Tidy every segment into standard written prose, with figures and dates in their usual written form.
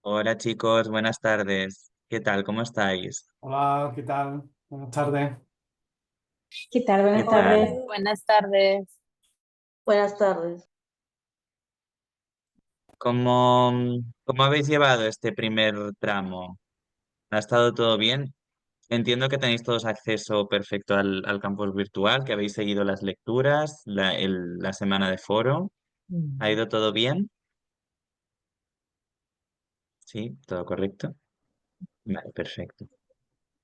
Hola chicos, buenas tardes. ¿Qué tal? ¿Cómo estáis? Hola, ¿qué tal? Buenas tardes. ¿Qué tal? ¿Qué Buenas tardes. tal? Buenas tardes. Buenas tardes. ¿Cómo, cómo habéis llevado este primer tramo? ¿Ha estado todo bien? Entiendo que tenéis todos acceso perfecto al campus virtual, que habéis seguido las lecturas, la semana de foro. ¿Ha Mm. ido todo bien? Sí, todo correcto. Vale, perfecto.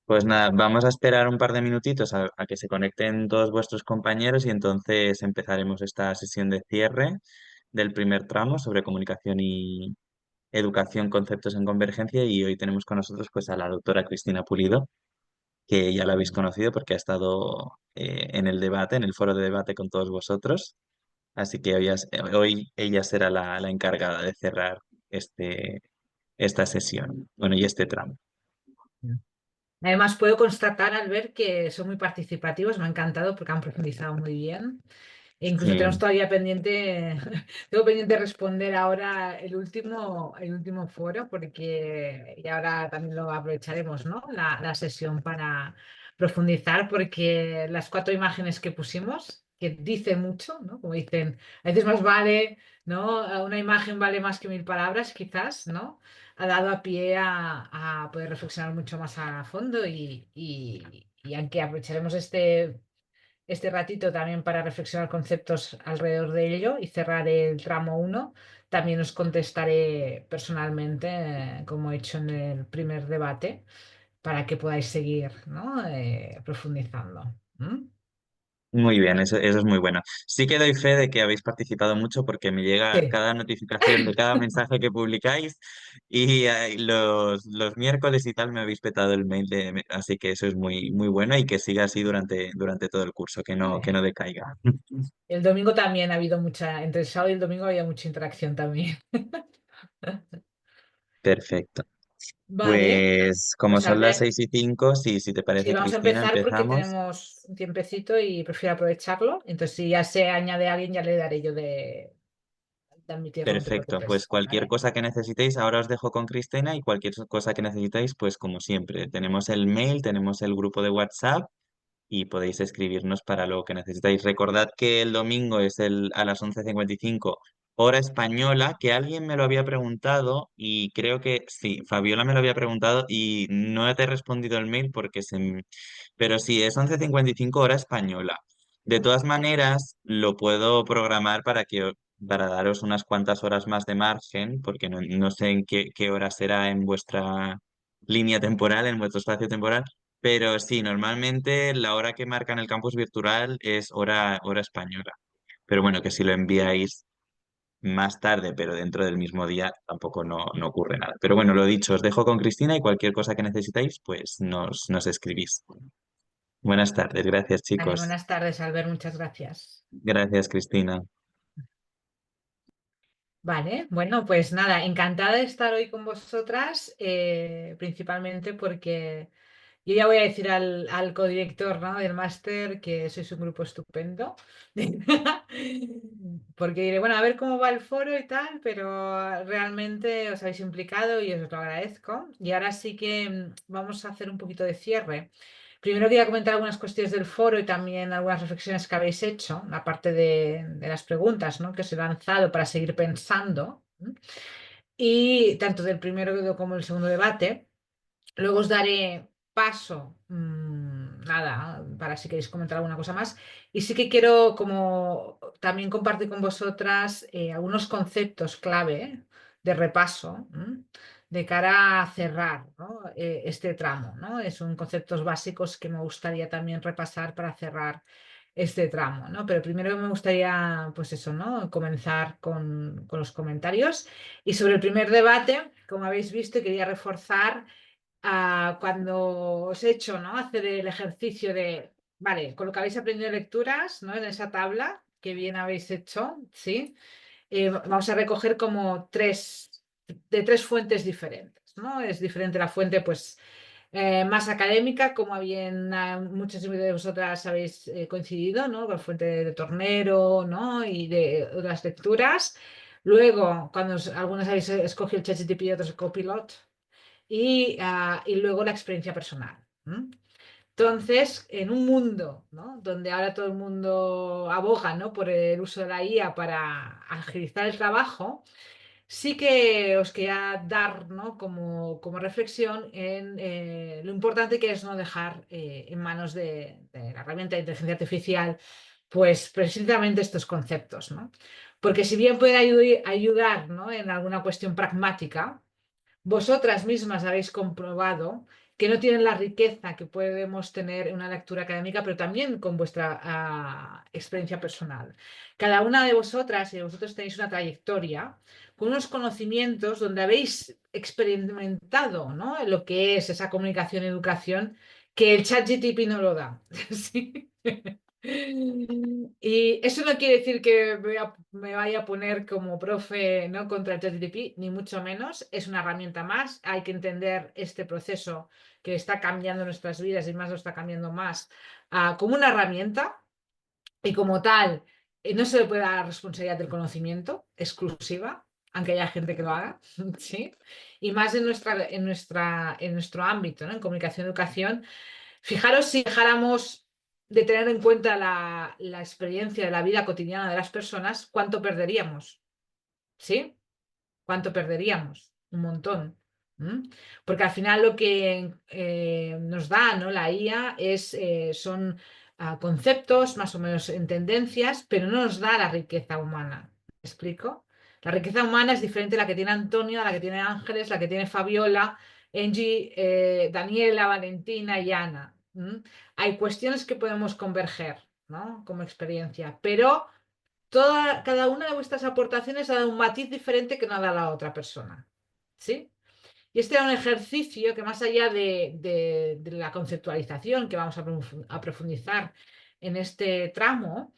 Pues nada, vamos a esperar un par de minutitos a que se conecten todos vuestros compañeros y entonces empezaremos esta sesión de cierre del primer tramo sobre comunicación y educación, conceptos en convergencia. Y hoy tenemos con nosotros pues a la doctora Cristina Pulido, que ya la habéis conocido porque ha estado en el debate, en el foro de debate con todos vosotros. Así que hoy ella será la encargada de cerrar este, esta sesión, bueno, y este tramo. Además, puedo constatar al ver que son muy participativos, me ha encantado porque han profundizado muy bien. E incluso tenemos Sí. todavía pendiente, tengo pendiente responder ahora el último foro, porque y ahora también lo aprovecharemos, ¿no? La sesión para profundizar, porque las cuatro imágenes que pusimos, que dicen mucho, ¿no? Como dicen, a veces más vale, ¿no? Una imagen vale más que mil palabras, quizás, ¿no? Ha dado a pie a poder reflexionar mucho más a fondo y aunque aprovecharemos este ratito también para reflexionar conceptos alrededor de ello y cerrar el tramo uno. También os contestaré personalmente, como he hecho en el primer debate, para que podáis seguir, ¿no? Profundizando. ¿Mm? Muy bien, eso es muy bueno. Sí que doy fe de que habéis participado mucho porque me llega Sí. cada notificación de cada mensaje que publicáis y los miércoles y tal me habéis petado el mail, así que eso es muy, muy bueno y que siga así durante todo el curso, que no decaiga. El domingo también ha habido mucha, entre el sábado y el domingo había mucha interacción también. Perfecto. Vale, Pues como pues son las Albert, 6:05, sí, si te sí, parece, vamos a Cristina, empezar porque empezamos. tenemos un tiempecito y prefiero aprovecharlo. Entonces, si ya se añade alguien, ya le daré yo de admitirlo, no te Perfecto, pues preocupes. cualquier ¿Vale? cosa que necesitéis, ahora os dejo con Cristina y cualquier cosa que necesitéis, pues como siempre, tenemos el mail, tenemos el grupo de WhatsApp y podéis escribirnos para lo que necesitáis. Recordad que el domingo es a las 11:55 hora española, que alguien me lo había preguntado y creo que sí, Fabiola me lo había preguntado y no te he respondido el mail pero sí, es 11:55 hora española. De todas maneras, lo puedo programar para daros unas cuantas horas más de margen, porque no sé en qué hora será en vuestra línea temporal, en vuestro espacio temporal, pero sí, normalmente la hora que marca en el campus virtual es hora española. Pero bueno, que si lo enviáis más tarde, pero dentro del mismo día, tampoco no ocurre nada. Pero bueno, lo dicho, os dejo con Cristina y cualquier cosa que necesitéis, pues nos escribís. Buenas tardes, gracias Vale, chicos. buenas tardes, Albert, muchas gracias. Gracias, Cristina. Vale, bueno, pues nada, encantada de estar hoy con vosotras, principalmente porque yo ya voy a decir al codirector, ¿no? del máster que sois un grupo estupendo. Porque diré, bueno, a ver cómo va el foro y tal, pero realmente os habéis implicado y os lo agradezco. Y ahora sí que vamos a hacer un poquito de cierre. Primero quería comentar algunas cuestiones del foro y también algunas reflexiones que habéis hecho, aparte de las preguntas, ¿no? que os he lanzado para seguir pensando. Y tanto del primero como del segundo debate. Luego os daré paso, nada, para si queréis comentar alguna cosa más. Y sí que quiero como también compartir con vosotras algunos conceptos clave de repaso de cara a cerrar, ¿no? Este tramo, ¿no? Son conceptos básicos que me gustaría también repasar para cerrar este tramo, ¿no? Pero primero me gustaría, pues eso, ¿no? Comenzar con los comentarios. Y sobre el primer debate, como habéis visto, quería reforzar cuando os he hecho, ¿no? hacer el ejercicio de, vale, con lo que habéis aprendido de lecturas, ¿no? en esa tabla, que bien habéis hecho, ¿sí? Vamos a recoger como de tres fuentes diferentes, ¿no? Es diferente la fuente, pues, más académica, como bien muchas de vosotras habéis coincidido, ¿no? Con la fuente de Tornero, ¿no? Y de otras lecturas Luego, cuando algunos habéis escogido el ChatGPT y otros el Copilot. Y luego la experiencia personal. Entonces, en un mundo, ¿no?, donde ahora todo el mundo aboga, ¿no?, por el uso de la IA para agilizar el trabajo, sí que os quería dar, ¿no?, como reflexión en lo importante que es no dejar en manos de la herramienta de inteligencia artificial, pues precisamente estos conceptos, ¿no? Porque si bien puede ayudar, ¿no?, en alguna cuestión pragmática, vosotras mismas habéis comprobado que no tienen la riqueza que podemos tener en una lectura académica, pero también con vuestra experiencia personal. Cada una de vosotras y de vosotros tenéis una trayectoria con unos conocimientos donde habéis experimentado, ¿no?, lo que es esa comunicación y educación que el ChatGPT no lo da. ¿Sí? Y eso no quiere decir que me vaya a poner como profe, ¿no?, contra el ChatGPT, ni mucho menos. Es una herramienta más. Hay que entender este proceso que está cambiando nuestras vidas y más lo está cambiando más como una herramienta y como tal no se le puede dar la responsabilidad del conocimiento exclusiva, aunque haya gente que lo haga, ¿sí? Y más en nuestro ámbito, ¿no?, en comunicación y educación. Fijaros si dejáramos de tener en cuenta la experiencia de la vida cotidiana de las personas, ¿cuánto perderíamos? ¿Sí? ¿Cuánto perderíamos? Un montón. Porque al final lo que nos da, ¿no?, la IA son conceptos más o menos en tendencias, pero no nos da la riqueza humana. ¿Me explico? La riqueza humana es diferente a la que tiene Antonio, a la que tiene Ángeles, la que tiene Fabiola, Angie, Daniela, Valentina y Ana. Hay cuestiones que podemos converger, ¿no?, como experiencia, pero cada una de vuestras aportaciones ha dado un matiz diferente que no ha dado la otra persona. ¿Sí? Y este era un ejercicio que más allá de la conceptualización que vamos a profundizar en este tramo,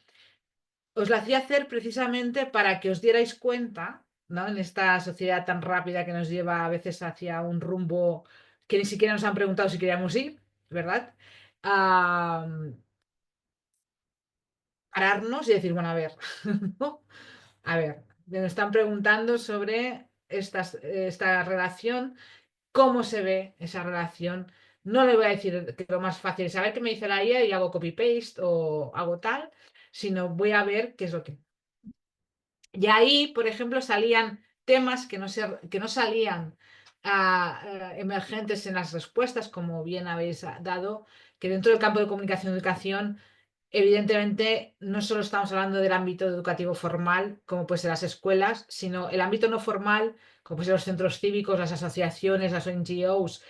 os la hacía hacer precisamente para que os dierais cuenta, ¿no?, en esta sociedad tan rápida que nos lleva a veces hacia un rumbo que ni siquiera nos han preguntado si queríamos ir, ¿verdad? Pararnos y decir, bueno, a ver, ¿no? A ver, me están preguntando sobre esta relación, cómo se ve esa relación. No le voy a decir que lo más fácil es saber qué me dice la IA y hago copy-paste o hago tal, sino voy a ver qué es lo que... Y ahí, por ejemplo, salían temas que no salían emergentes en las respuestas, como bien habéis dado, que dentro del campo de comunicación y educación, evidentemente, no solo estamos hablando del ámbito educativo formal, como puede ser las escuelas, sino el ámbito no formal, como puede ser los centros cívicos, las asociaciones, las NGOs,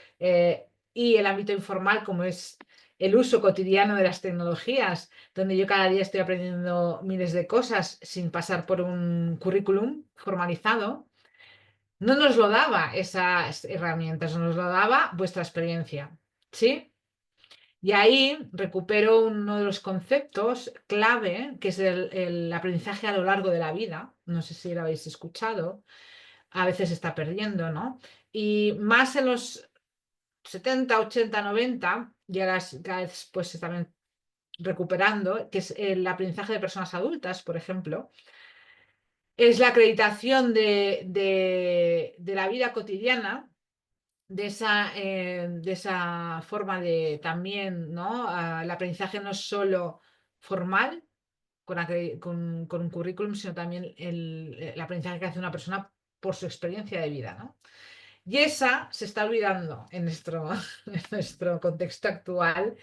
y el ámbito informal, como es el uso cotidiano de las tecnologías, donde yo cada día estoy aprendiendo miles de cosas sin pasar por un currículum formalizado. No nos lo daba esas herramientas, nos lo daba vuestra experiencia. ¿Sí? Y ahí recupero uno de los conceptos clave, que es el aprendizaje a lo largo de la vida. No sé si lo habéis escuchado. A veces se está perdiendo, ¿no? Y más en los 70, 80, 90, y ahora cada vez pues se están recuperando, que es el aprendizaje de personas adultas, por ejemplo. Es la acreditación de la vida cotidiana, de esa forma de también, ¿no? El aprendizaje no es solo formal, con un currículum, sino también el aprendizaje que hace una persona por su experiencia de vida, ¿no? Y esa se está olvidando en en nuestro contexto actual.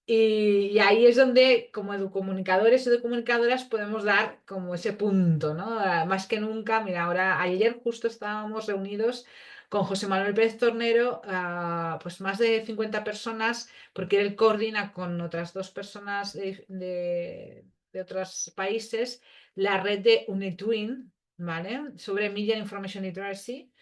Y ahí es donde, como educomunicadores y educomunicadoras, podemos dar como ese punto, ¿no? Más que nunca, mira, ayer justo estábamos reunidos con José Manuel Pérez Tornero, pues más de 50 personas, porque él coordina con otras dos personas de otros países la red de UNITWIN, ¿vale? Sobre Media Information Literacy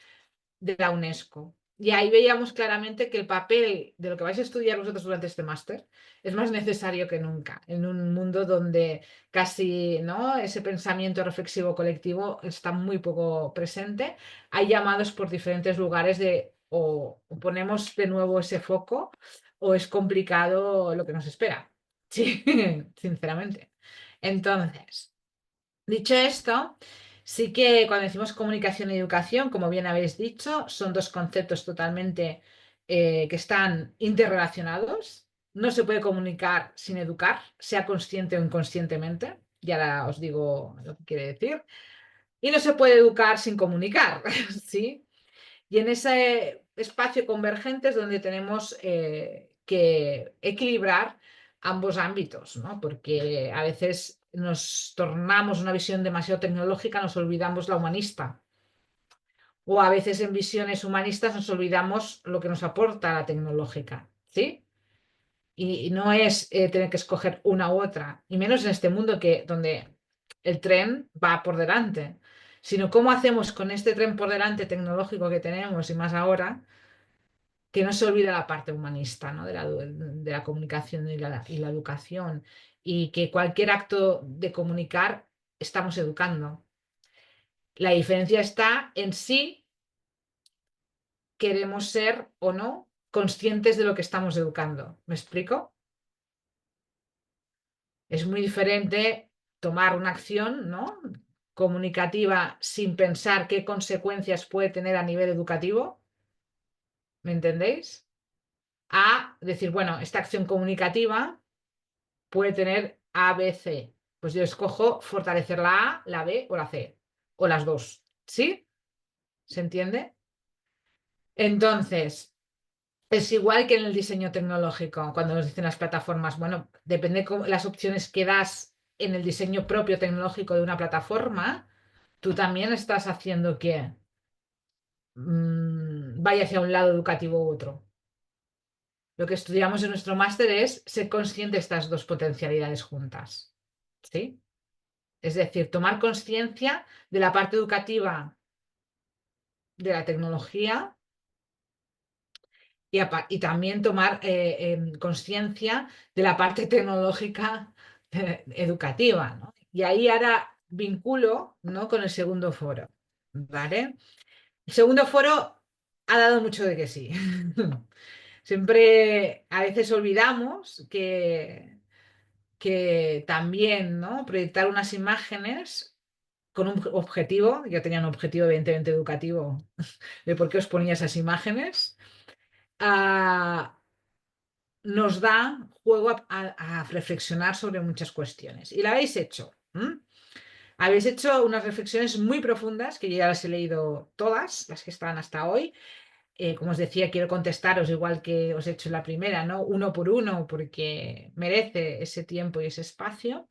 de la UNESCO. Y ahí veíamos claramente que el papel de lo que vais a estudiar vosotros durante este máster es más necesario que nunca, en un mundo donde casi, ¿no?, ese pensamiento reflexivo colectivo está muy poco presente. Hay llamados por diferentes lugares de o ponemos de nuevo ese foco o es complicado lo que nos espera. Sí, sinceramente. Entonces, dicho esto, Sí que cuando decimos comunicación y educación, como bien habéis dicho, son dos conceptos totalmente que están interrelacionados. No se puede comunicar sin educar, sea consciente o inconscientemente. Y ahora os digo lo que quiere decir. Y no se puede educar sin comunicar, ¿sí? Y en ese espacio convergente es donde tenemos que equilibrar ambos ámbitos, ¿no? Porque a veces nos tornamos una visión demasiado tecnológica, nos olvidamos la humanista. O a veces en visiones humanistas nos olvidamos lo que nos aporta la tecnológica, ¿sí? Y no es tener que escoger una u otra, y menos en este mundo donde el tren va por delante, sino cómo hacemos con este tren por delante tecnológico que tenemos y más ahora, que no se olvida la parte humanista, ¿no? De la comunicación y la educación, y que cualquier acto de comunicar estamos educando. La diferencia está en si queremos ser o no conscientes de lo que estamos educando. ¿Me explico? Es muy diferente tomar una acción, ¿no? comunicativa sin pensar qué consecuencias puede tener a nivel educativo, ¿me entendéis? A decir, bueno, esta acción comunicativa puede tener A, B, C. Pues yo escojo fortalecer la A, la B o la C, o las dos, ¿sí? ¿Se entiende? Entonces, es igual que en el diseño tecnológico, cuando nos dicen las plataformas, bueno, depende de las opciones que das en el diseño propio tecnológico de una plataforma, tú también estás haciendo que vaya hacia un lado educativo u otro. Lo que estudiamos en nuestro máster es ser consciente de estas dos potencialidades juntas, ¿sí? Es decir, tomar conciencia de la parte educativa de la tecnología y también tomar conciencia de la parte tecnológica educativa, ¿no? Y ahí ahora vinculo, ¿no? con el segundo foro, ¿vale? El segundo foro ha dado mucho de que sí. Siempre a veces olvidamos que también, ¿no? proyectar unas imágenes con un objetivo, yo tenía un objetivo evidentemente educativo de por qué os ponía esas imágenes, ah, nos da juego a reflexionar sobre muchas cuestiones. Y la habéis hecho. Habéis hecho unas reflexiones muy profundas, que yo ya las he leído todas, las que están hasta hoy. Como os decía, quiero contestaros igual que os he hecho en la primera, ¿no? Uno por uno, porque merece ese tiempo y ese espacio.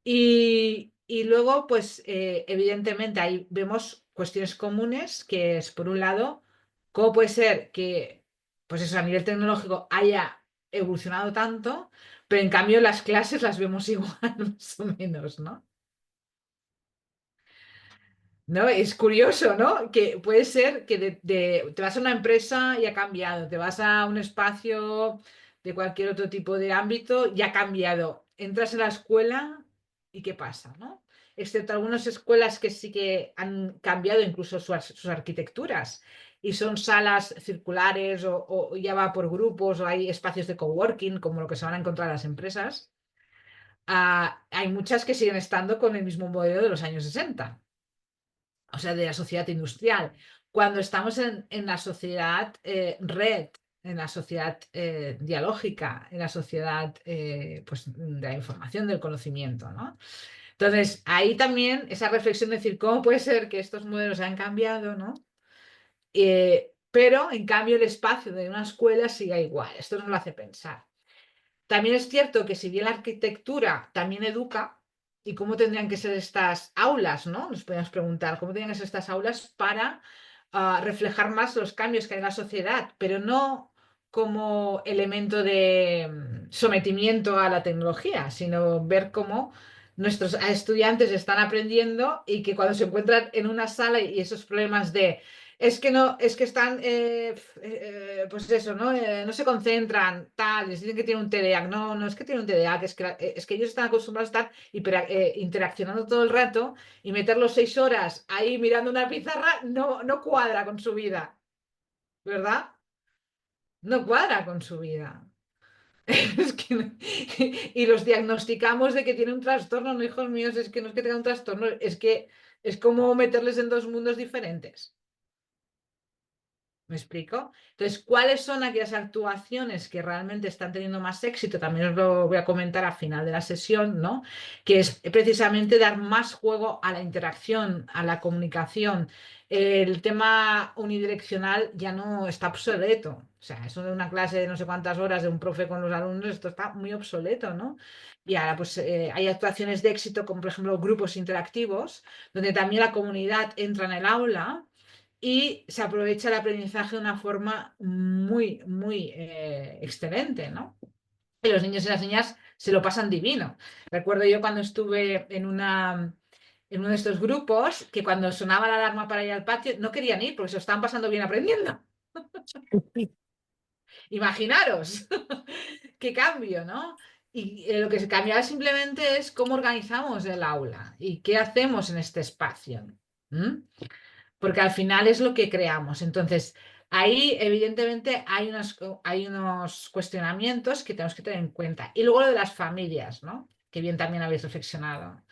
Y luego, pues, evidentemente, ahí vemos cuestiones comunes, que es, por un lado, cómo puede ser que, pues eso, a nivel tecnológico haya evolucionado tanto, pero en cambio las clases las vemos igual, más o menos, ¿no? ¿No? Es curioso, ¿no? Que puede ser que te vas a una empresa y ha cambiado, te vas a un espacio de cualquier otro tipo de ámbito y ha cambiado. Entras en la escuela y ¿qué pasa, no? Excepto algunas escuelas que sí que han cambiado incluso sus arquitecturas y son salas circulares o ya va por grupos o hay espacios de coworking como lo que se van a encontrar en las empresas. Hay muchas que siguen estando con el mismo modelo de los años 60, o sea, de la sociedad industrial. Cuando estamos en la sociedad red, en la sociedad dialógica, en la sociedad pues, de la información, del conocimiento, ¿no? Entonces, ahí también esa reflexión de decir, ¿cómo puede ser que estos modelos han cambiado, ¿no? Pero, en cambio, el espacio de una escuela sigue igual. Esto nos lo hace pensar. También es cierto que si bien la arquitectura también educa, ¿y cómo tendrían que ser estas aulas, ¿no? Nos podemos preguntar, ¿cómo tendrían que ser estas aulas para reflejar más los cambios que hay en la sociedad, pero no como elemento de sometimiento a la tecnología, sino ver cómo nuestros estudiantes están aprendiendo y que cuando se encuentran en una sala y esos problemas de es que no, es que están, pues eso, ¿no? No se concentran, tal, les dicen que tienen un TDAH. No, no es que tienen un TDAH, es que ellos están acostumbrados a estar interaccionando todo el rato y meterlos 6 horas ahí mirando una pizarra no cuadra con su vida, ¿verdad? No cuadra con su vida. Es que, y los diagnosticamos de que tiene un trastorno, no, hijos míos, es que no es que tenga un trastorno, es que Es como meterles en dos mundos diferentes. ¿Me explico? Entonces, ¿cuáles son aquellas actuaciones que realmente están teniendo más éxito? También os lo voy a comentar al final de la sesión, ¿no? Que es precisamente dar más juego a la interacción, a la comunicación. El tema unidireccional ya no está obsoleto. O sea, eso de una clase de no sé cuántas horas de un profe con los alumnos, esto está muy obsoleto, ¿no? Y ahora, pues hay actuaciones de éxito, como por ejemplo grupos interactivos, donde también la comunidad entra en el aula y se aprovecha el aprendizaje de una forma muy, muy excelente, ¿no? Y los niños y las niñas se lo pasan divino. Recuerdo yo cuando estuve en uno de estos grupos que cuando sonaba la alarma para ir al patio no querían ir porque se lo estaban pasando bien aprendiendo. Imaginaros qué cambio, ¿no? Y lo que se cambiaba simplemente es cómo organizamos el aula y qué hacemos en este espacio. ¿Mm? Porque al final es lo que creamos. Entonces, ahí evidentemente hay unos cuestionamientos que tenemos que tener en cuenta. Y luego lo de las familias, ¿no? Que bien también habéis reflexionado.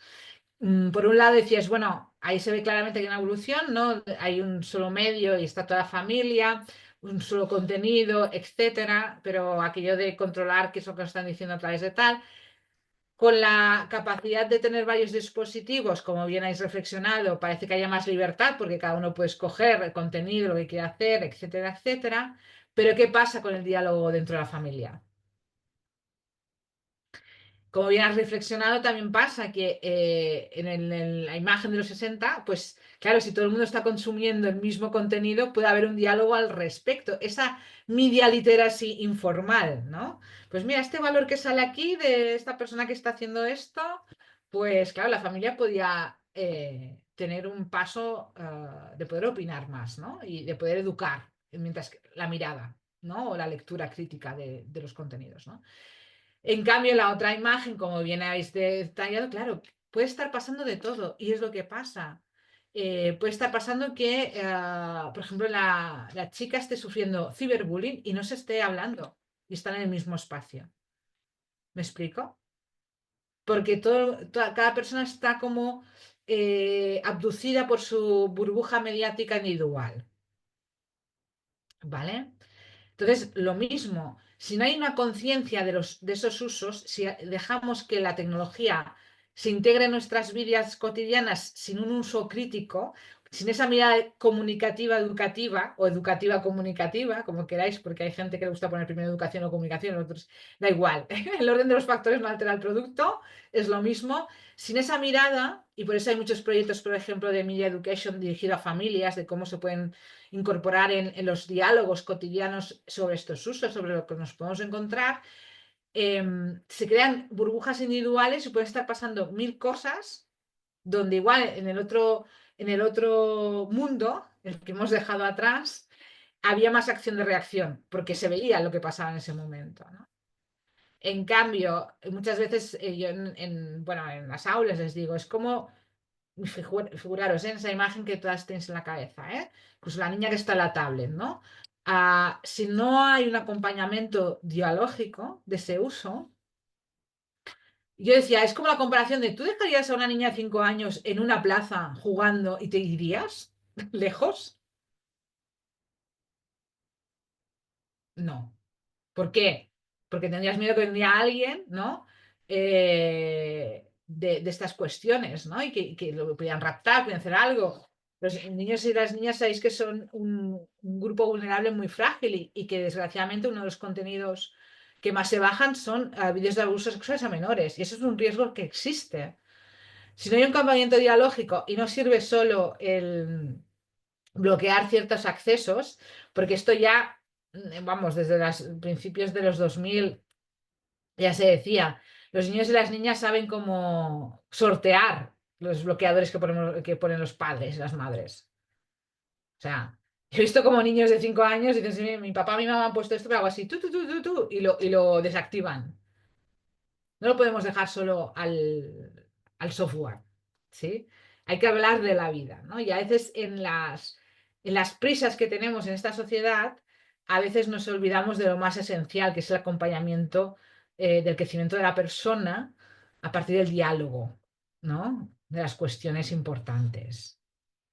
Por un lado decías, bueno, ahí se ve claramente que hay una evolución, ¿no? Hay un solo medio y está toda la familia, un solo contenido, etcétera, pero aquello de controlar qué es lo que nos están diciendo a través de tal con la capacidad de tener varios dispositivos, como bien habéis reflexionado, parece que haya más libertad porque cada uno puede escoger el contenido, lo que quiere hacer, etcétera, etcétera. Pero ¿qué pasa con el diálogo dentro de la familia? Como bien has reflexionado, también pasa que en la imagen de los 60, pues claro, si todo el mundo está consumiendo el mismo contenido, puede haber un diálogo al respecto. Esa media literacy informal, ¿no? Pues mira, este valor que sale aquí de esta persona que está haciendo esto, pues claro, la familia podía tener un paso de poder opinar más, ¿no? Y de poder educar, mientras que la mirada, ¿no? O la lectura crítica de los contenidos, ¿no? En cambio, la otra imagen, como bien habéis detallado, claro, puede estar pasando de todo y es lo que pasa. Puede estar pasando que, por ejemplo, la chica esté sufriendo ciberbullying y no se esté hablando y están en el mismo espacio. ¿Me explico? Porque cada persona está como abducida por su burbuja mediática individual. ¿Vale? Entonces, lo mismo, si no hay una conciencia de esos usos, si dejamos que la tecnología se integre en nuestras vidas cotidianas sin un uso crítico, sin esa mirada comunicativa educativa o educativa comunicativa, como queráis, porque hay gente que le gusta poner primero educación o comunicación, otros da igual. El orden de los factores no altera el producto, es lo mismo. Sin esa mirada, y por eso hay muchos proyectos, por ejemplo, de Media Education dirigido a familias, de cómo se pueden incorporar en los diálogos cotidianos sobre estos usos, sobre lo que nos podemos encontrar, se crean burbujas individuales y pueden estar pasando mil cosas donde igual en el otro mundo, el que hemos dejado atrás, había más acción de reacción, porque se veía lo que pasaba en ese momento, ¿no? En cambio, muchas veces yo bueno, en las aulas les digo, es como figuraros en esa imagen que todas tenéis en la cabeza, ¿eh? Pues la niña que está en la tablet, ¿no? Si no hay un acompañamiento dialógico de ese uso, yo decía, es como la comparación de, ¿tú dejarías a una niña de 5 años en una plaza jugando y te irías lejos? No. ¿Por qué? Porque tendrías miedo que vendría alguien, ¿no? De estas cuestiones, ¿no? Y que lo podían raptar, podían hacer algo. Los niños y las niñas sabéis que son un grupo vulnerable muy frágil y que desgraciadamente uno de los contenidos que más se bajan son vídeos de abusos sexuales a menores. Y eso es un riesgo que existe. Si no hay un acompañamiento dialógico y no sirve solo el bloquear ciertos accesos, porque esto ya, vamos, desde los principios de los 2000 ya se decía, los niños y las niñas saben cómo sortear los bloqueadores que ponen los padres y las madres. O sea, he visto como niños de 5 años y dicen, "Sí, mi papá y mi mamá han puesto esto, pero hago así, y lo desactivan. No lo podemos dejar solo al software, ¿sí? Hay que hablar de la vida, ¿no? Y a veces en las prisas que tenemos en esta sociedad, a veces nos olvidamos de lo más esencial, que es el acompañamiento del crecimiento de la persona a partir del diálogo, ¿no? de las cuestiones importantes.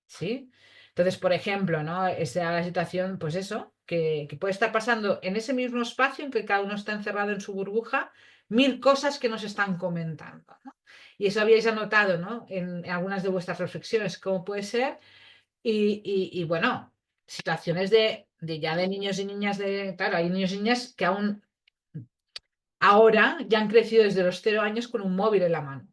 ¿Sí? Entonces, por ejemplo, ¿no? Esa la situación, pues eso, que puede estar pasando en ese mismo espacio en que cada uno está encerrado en su burbuja, 1000 cosas que nos están comentando, ¿no? Y eso habíais anotado, ¿no? En algunas de vuestras reflexiones, cómo puede ser. Y bueno, situaciones ya de niños y niñas claro, hay niños y niñas que aún ahora ya han crecido desde los 0 años con un móvil en la mano.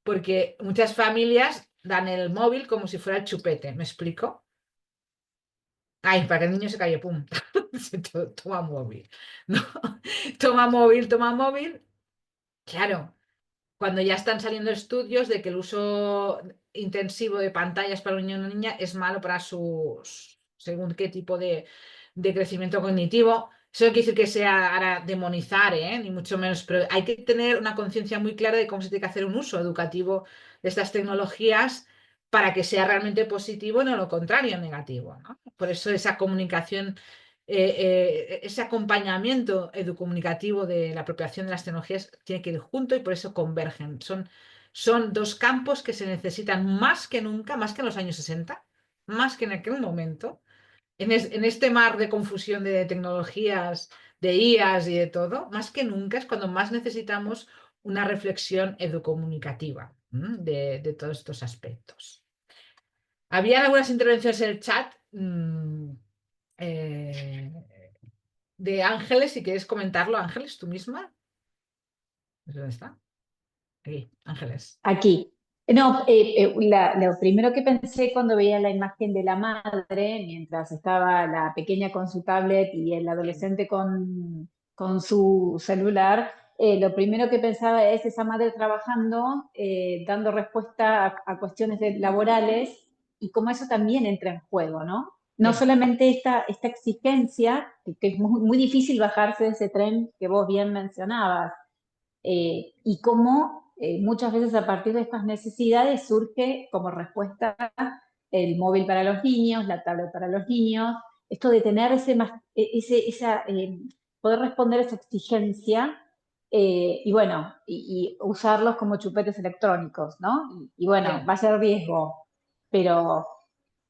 Porque muchas familias dan el móvil como si fuera el chupete, ¿me explico? Ay, para que el niño se calle, pum. Toma móvil. ¿No? Toma móvil, toma móvil. Claro, cuando ya están saliendo estudios de que el uso intensivo de pantallas para un niño o una niña es malo para sus, según qué tipo de crecimiento cognitivo. Eso no quiere decir que sea ahora demonizar, ni mucho menos, pero hay que tener una conciencia muy clara de cómo se tiene que hacer un uso educativo de estas tecnologías para que sea realmente positivo y no lo contrario, negativo, ¿no? Por eso esa comunicación, ese acompañamiento educomunicativo de la apropiación de las tecnologías tiene que ir junto y por eso convergen. Son dos campos que se necesitan más que nunca, más que en los años 60, más que en aquel momento. En este mar de confusión de tecnologías, de IAs y de todo, más que nunca es cuando más necesitamos una reflexión educomunicativa de todos estos aspectos. Habían algunas intervenciones en el chat eh, de Ángeles, si quieres comentarlo, Ángeles, tú misma. ¿Dónde está? Aquí, Ángeles. Aquí. No, lo primero que pensé cuando veía la imagen de la madre, mientras estaba la pequeña con su tablet y el adolescente con su celular, lo primero que pensaba es esa madre trabajando, dando respuesta a cuestiones laborales y cómo eso también entra en juego, ¿no? No Sí, solamente esta exigencia, que es muy difícil bajarse de ese tren que vos bien mencionabas, y cómo muchas veces a partir de estas necesidades surge como respuesta el móvil para los niños, la tablet para los niños, esto de tener poder responder a esa exigencia y bueno, y usarlos como chupetes electrónicos, ¿no? Y bueno, sí, va a ser riesgo, pero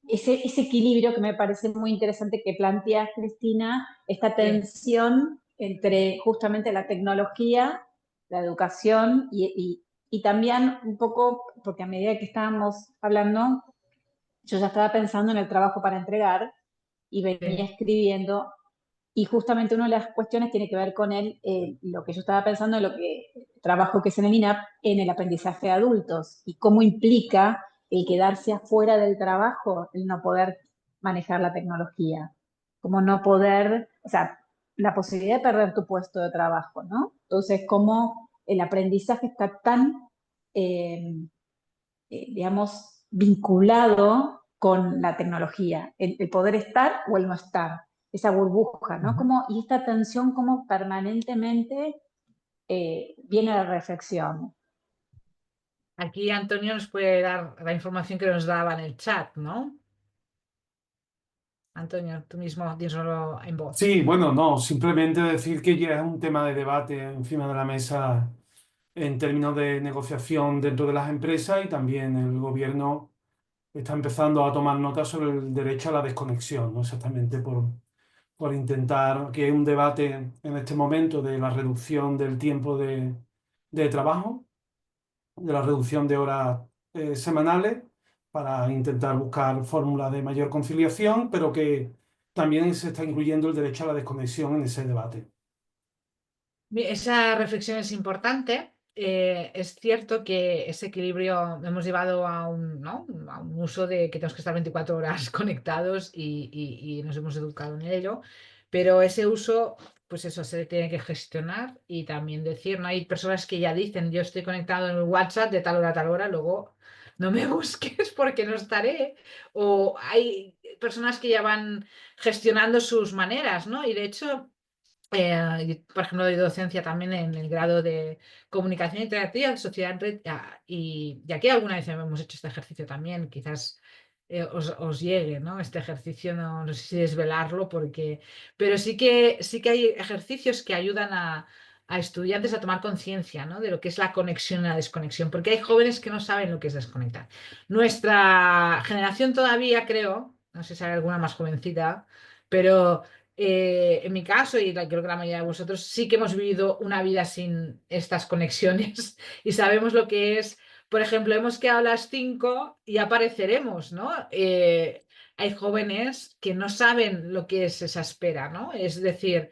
ese equilibrio que me parece muy interesante que plantea Cristina, esta sí. tensión entre justamente la tecnología, la educación y también un poco, porque a medida que estábamos hablando, yo ya estaba pensando en el trabajo para entregar y venía Sí. escribiendo y justamente una de las cuestiones tiene que ver con lo que yo estaba pensando en lo que trabajo que es en el INAP, en el aprendizaje de adultos y cómo implica el quedarse afuera del trabajo, el no poder manejar la tecnología, como no poder, o sea, la posibilidad de perder tu puesto de trabajo, ¿no? Entonces, cómo el aprendizaje está tan, eh, digamos, vinculado con la tecnología, el poder estar o el no estar, esa burbuja, ¿no? Como, y esta tensión como permanentemente viene a la reflexión. Aquí Antonio nos puede dar la información que nos daba en el chat, ¿no? Antonio, tú mismo díselo en voz. Sí, bueno, no, simplemente decir que ya es un tema de debate encima de la mesa en términos de negociación dentro de las empresas y también el gobierno está empezando a tomar nota sobre el derecho a la desconexión, ¿no? Exactamente por intentar que hay un debate en este momento de la reducción del tiempo de trabajo, de la reducción de horas semanales, para intentar buscar fórmulas de mayor conciliación, pero que también se está incluyendo el derecho a la desconexión en ese debate. Esa reflexión es importante. Es cierto que ese equilibrio hemos llevado a ¿no? a un uso de que tenemos que estar 24 horas conectados y nos hemos educado en ello, pero ese uso, pues eso se tiene que gestionar y también decir, ¿no? Hay personas que ya dicen, yo estoy conectado en el WhatsApp de tal hora a tal hora, luego no me busques porque no estaré. O hay personas que ya van gestionando sus maneras, ¿no? Y de hecho... por ejemplo, de docencia también en el grado de comunicación interactiva, sociedad en red, y aquí alguna vez hemos hecho este ejercicio también, quizás os llegue, ¿no? Este ejercicio, no, no sé si desvelarlo, porque, pero sí que hay ejercicios que ayudan a estudiantes a tomar conciencia, ¿no? De lo que es la conexión y la desconexión, porque hay jóvenes que no saben lo que es desconectar. Nuestra generación todavía, creo, no sé si hay alguna más jovencita, pero en mi caso, y creo que la mayoría de vosotros, sí que hemos vivido una vida sin estas conexiones y sabemos lo que es. Por ejemplo, hemos quedado a las 5 y apareceremos, ¿no? Hay jóvenes que no saben lo que es esa espera, ¿no? Es decir,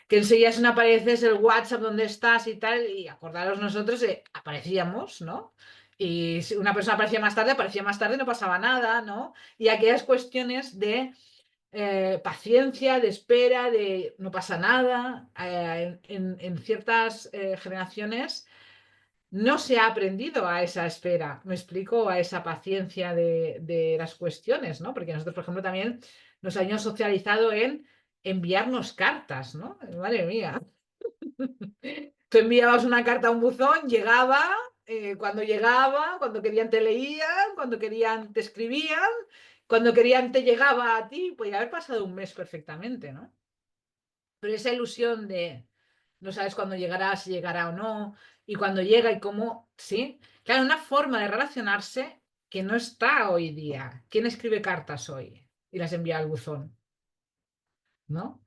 que enseguida si no apareces el WhatsApp donde estás y tal, y acordaros nosotros, aparecíamos, ¿no? Y si una persona aparecía más tarde, no pasaba nada, ¿no? Y aquellas cuestiones de paciencia, de espera, de no pasa nada, en ciertas generaciones no se ha aprendido a esa espera, me explico, a esa paciencia de las cuestiones, ¿no? Porque nosotros, por ejemplo, también nos habíamos socializado en enviarnos cartas, ¿no? Madre mía. Tú enviabas una carta a un buzón, llegaba, cuando querían te leían, cuando querían te escribían, cuando querían te llegaba a ti, podía haber pasado un mes perfectamente, ¿no? Pero esa ilusión de no sabes cuándo llegará, si llegará o no, y cuando llega y cómo, ¿sí? Claro, una forma de relacionarse que no está hoy día. ¿Quién escribe cartas hoy y las envía al buzón? ¿No?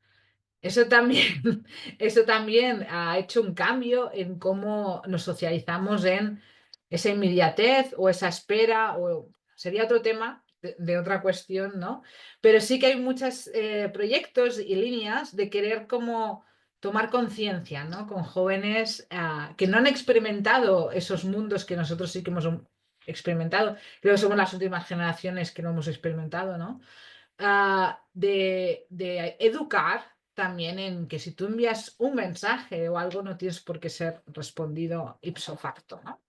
Eso también, eso también ha hecho un cambio en cómo nos socializamos en esa inmediatez o esa espera, o sería otro tema de otra cuestión, ¿no? Pero sí que hay muchos proyectos y líneas de querer como tomar conciencia, ¿no? Con jóvenes que no han experimentado esos mundos que nosotros sí que hemos experimentado. Creo que somos las últimas generaciones que no hemos experimentado, ¿no? De educar también en que si tú envías un mensaje o algo no tienes por qué ser respondido ipso facto, ¿no?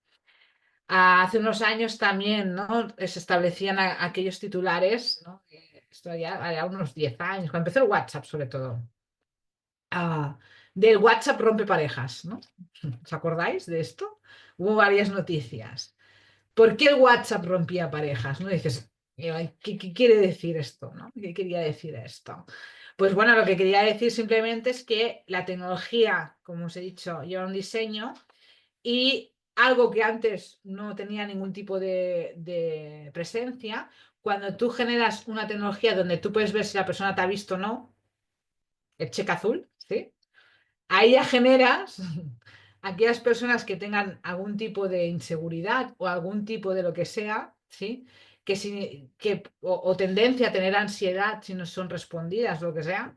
Hace unos años también, ¿no? Se establecían aquellos titulares, ¿no? Esto ya unos 10 años, cuando empezó el WhatsApp sobre todo. Del WhatsApp rompe parejas, ¿no? ¿Os acordáis de esto? Hubo varias noticias. ¿Por qué el WhatsApp rompía parejas? ¿No? Dices, ¿qué quiere decir esto? ¿No? ¿Qué quería decir esto? Pues bueno, lo que quería decir simplemente es que la tecnología, como os he dicho, lleva un diseño y algo que antes no tenía ningún tipo de presencia, cuando tú generas una tecnología donde tú puedes ver si la persona te ha visto o no, el cheque azul, ¿sí? Ahí ya generas aquellas personas que tengan algún tipo de inseguridad o algún tipo de lo que sea, ¿sí? O tendencia a tener ansiedad si no son respondidas, lo que sea,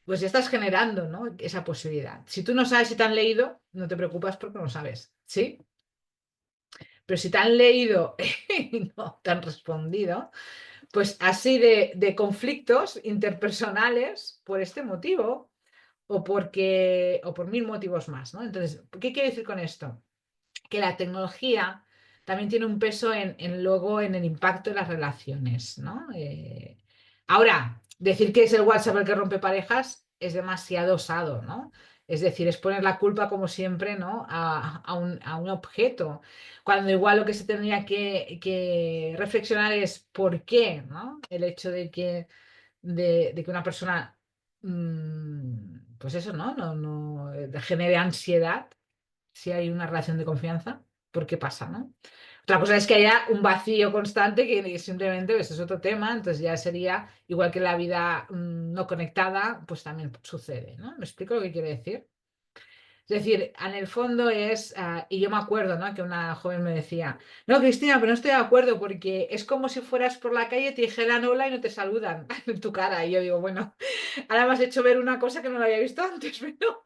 pues ya estás generando, ¿no? Esa posibilidad. Si tú no sabes si te han leído, no te preocupas porque no sabes, ¿sí? Pero si te han leído y no te han respondido, pues así de conflictos interpersonales por este motivo o por mil motivos más, ¿no? Entonces, ¿qué quiero decir con esto? Que la tecnología también tiene un peso luego en el impacto de las relaciones, ¿no? Ahora, decir que es el WhatsApp el que rompe parejas es demasiado osado, ¿no? Es decir, es poner la culpa, como siempre, ¿no? A un objeto, cuando igual lo que se tendría que reflexionar es por qué, ¿no? El hecho de que una persona, pues eso, ¿no? No genere ansiedad si hay una relación de confianza, ¿por qué pasa, no? Otra cosa es que haya un vacío constante que simplemente, pues, es otro tema, entonces ya sería, igual que la vida no conectada, pues también sucede, ¿no? ¿Me explico lo que quiero decir? Es decir, en el fondo y yo me acuerdo, ¿no? Que una joven me decía, no, Cristina, pero no estoy de acuerdo porque es como si fueras por la calle, te dijeran hola y no te saludan en tu cara. Y yo digo, bueno, ahora me has hecho ver una cosa que no la había visto antes, pero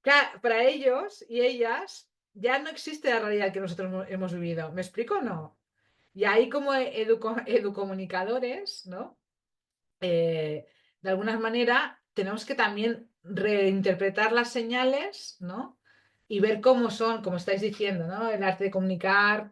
claro, para ellos y ellas ya no existe la realidad que nosotros hemos vivido. ¿Me explico o no? Y ahí como educomunicadores, ¿no? De alguna manera tenemos que también reinterpretar las señales, ¿no? Y ver cómo son, como estáis diciendo, ¿no? El arte de comunicar,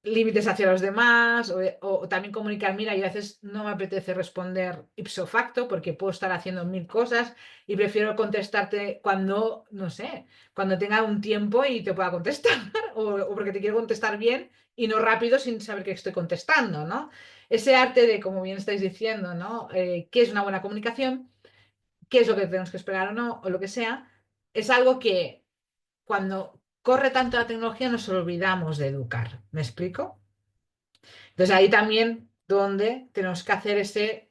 límites hacia los demás, o también comunicar, mira, yo a veces no me apetece responder ipso facto porque puedo estar haciendo mil cosas y prefiero contestarte cuando, no sé, cuando tenga un tiempo y te pueda contestar, o porque te quiero contestar bien y no rápido sin saber que estoy contestando, ¿no? Ese arte de, como bien estáis diciendo, ¿no? ¿Qué es una buena comunicación? ¿Qué es lo que tenemos que esperar o no? O lo que sea. es algo que cuando corre tanto la tecnología nos olvidamos de educar. ¿Me explico? Entonces ahí también donde tenemos que hacer ese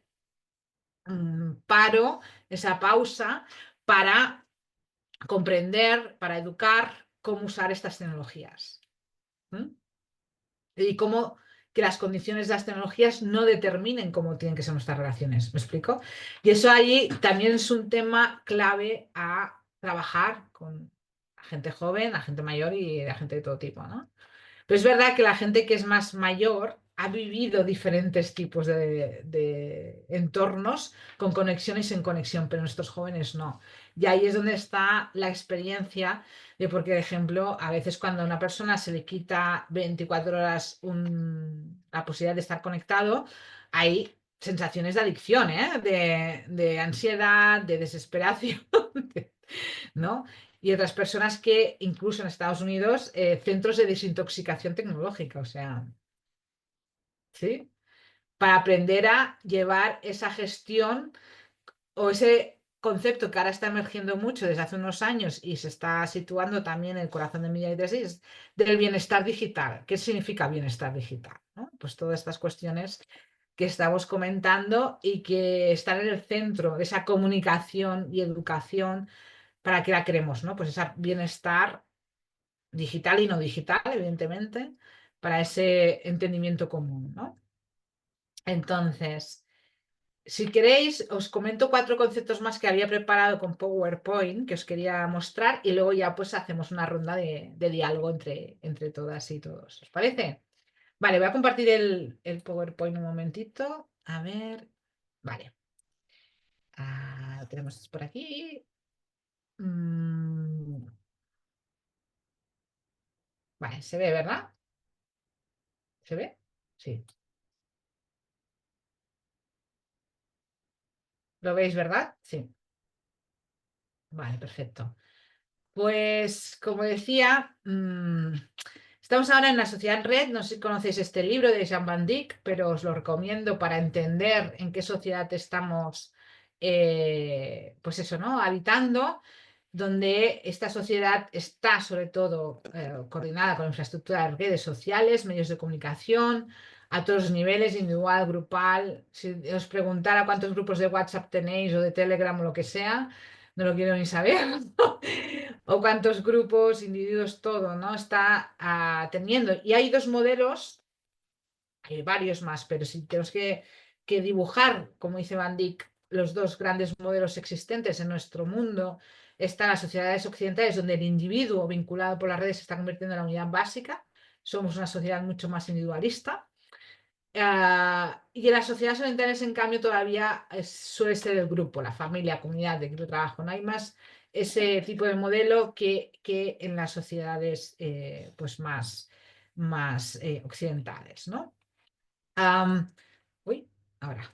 paro, esa pausa para comprender, para educar cómo usar estas tecnologías. Y cómo que las condiciones de las tecnologías no determinen cómo tienen que ser nuestras relaciones. ¿Me explico? Y eso ahí también es un tema clave a trabajar con la gente joven, la gente mayor y la gente de todo tipo, ¿no? Pero es verdad que la gente que es más mayor ha vivido diferentes tipos de entornos con conexión y sin conexión, pero nuestros jóvenes no. Y ahí es donde está la experiencia de, por ejemplo, a veces cuando a una persona se le quita 24 horas la posibilidad de estar conectado, hay sensaciones de adicción, de ansiedad, de desesperación, ¿no? Y otras personas que incluso en Estados Unidos, centros de desintoxicación tecnológica, o sea, ¿sí? Para aprender a llevar esa gestión o ese concepto que ahora está emergiendo mucho desde hace unos años y se está situando también en el corazón de mi tesis, del bienestar digital. ¿Qué significa bienestar digital? ¿No? Pues todas estas cuestiones que estamos comentando y que están en el centro de esa comunicación y educación para que la queremos, ¿no? Pues ese bienestar digital y no digital, evidentemente, para ese entendimiento común, ¿no? Entonces, si queréis, os comento 4 conceptos más que había preparado con PowerPoint que os quería mostrar y luego ya pues hacemos una ronda de diálogo entre todas y todos. ¿Os parece? Vale, voy a compartir el PowerPoint un momentito. A ver, vale. Lo tenemos por aquí. Vale, se ve, ¿verdad? ¿Se ve? Sí. ¿Lo veis, verdad? Sí. Vale, perfecto. Pues, como decía, estamos ahora en la sociedad en red. No sé si conocéis este libro de Jean Van Dyck, pero os lo recomiendo para entender en qué sociedad estamos, pues eso, ¿no? Habitando, donde esta sociedad está sobre todo coordinada con infraestructura de redes sociales, medios de comunicación, a todos los niveles, individual, grupal. Si os preguntara cuántos grupos de WhatsApp tenéis o de Telegram o lo que sea, no lo quiero ni saber, ¿no? O cuántos grupos, individuos, todo, ¿no? Está teniendo. Y hay 2 modelos, hay varios más, pero si tenemos que dibujar, como dice Van Dyck, los 2 grandes modelos existentes en nuestro mundo, están las sociedades occidentales, donde el individuo vinculado por las redes se está convirtiendo en la unidad básica. Somos una sociedad mucho más individualista. Y en las sociedades orientales, en cambio, todavía suele ser el grupo, la familia, la comunidad de equipo de trabajo. No hay más ese tipo de modelo que en las sociedades pues más occidentales, ¿no? Ahora.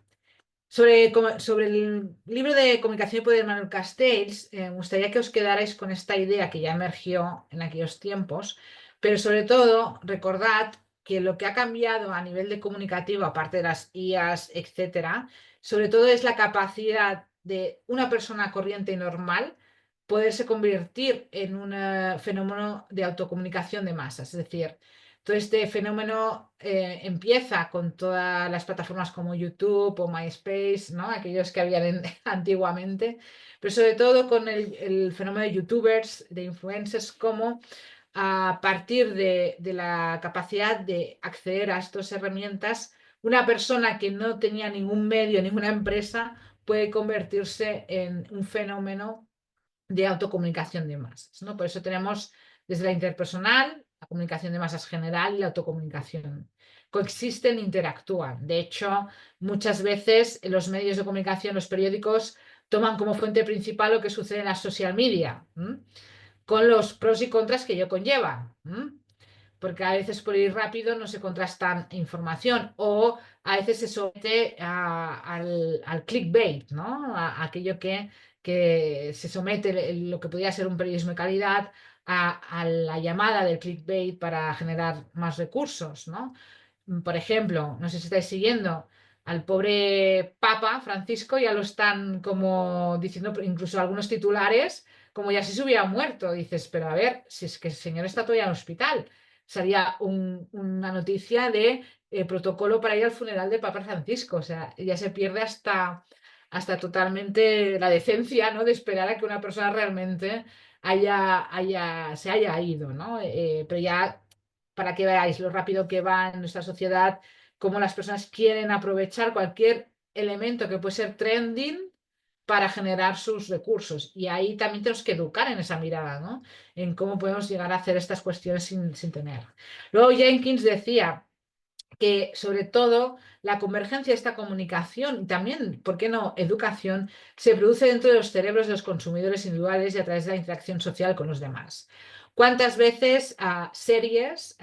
Sobre el libro de Comunicación y Poder de Manuel Castells, me gustaría que os quedarais con esta idea que ya emergió en aquellos tiempos, pero sobre todo recordad que lo que ha cambiado a nivel de comunicativo, aparte de las IAs, etcétera, sobre todo es la capacidad de una persona corriente y normal poderse convertir en un fenómeno de autocomunicación de masas. Es decir, todo este fenómeno empieza con todas las plataformas como YouTube o MySpace, ¿no? Aquellos que habían antiguamente, pero sobre todo con el fenómeno de YouTubers, de influencers, como a partir de la capacidad de acceder a estas herramientas, una persona que no tenía ningún medio, ninguna empresa, puede convertirse en un fenómeno de autocomunicación de masas, ¿no? Por eso tenemos desde la interpersonal, la comunicación de masas general y la autocomunicación. Coexisten, interactúan. De hecho, muchas veces los medios de comunicación, los periódicos, toman como fuente principal lo que sucede en las social media, con los pros y contras que ello conlleva. Porque a veces por ir rápido no se contrasta información o a veces se somete al clickbait, ¿no? Aquello que se somete lo que podría ser un periodismo de calidad a la llamada del clickbait para generar más recursos, ¿no? Por ejemplo, no sé si estáis siguiendo al pobre Papa Francisco, ya lo están como diciendo incluso algunos titulares como ya si se hubiera muerto. Dices, pero a ver, si es que el señor está todavía en el hospital. Salía una noticia de protocolo para ir al funeral del Papa Francisco. O sea, ya se pierde hasta totalmente la decencia, ¿no? De esperar a que una persona realmente se haya ido, ¿no? Pero ya para que veáis lo rápido que va en nuestra sociedad, cómo las personas quieren aprovechar cualquier elemento que puede ser trending para generar sus recursos. Y ahí también tenemos que educar en esa mirada, ¿no? En cómo podemos llegar a hacer estas cuestiones sin tener. Luego Jenkins decía que sobre todo la convergencia de esta comunicación y también, ¿por qué no?, educación, se produce dentro de los cerebros de los consumidores individuales y a través de la interacción social con los demás. ¿Cuántas veces series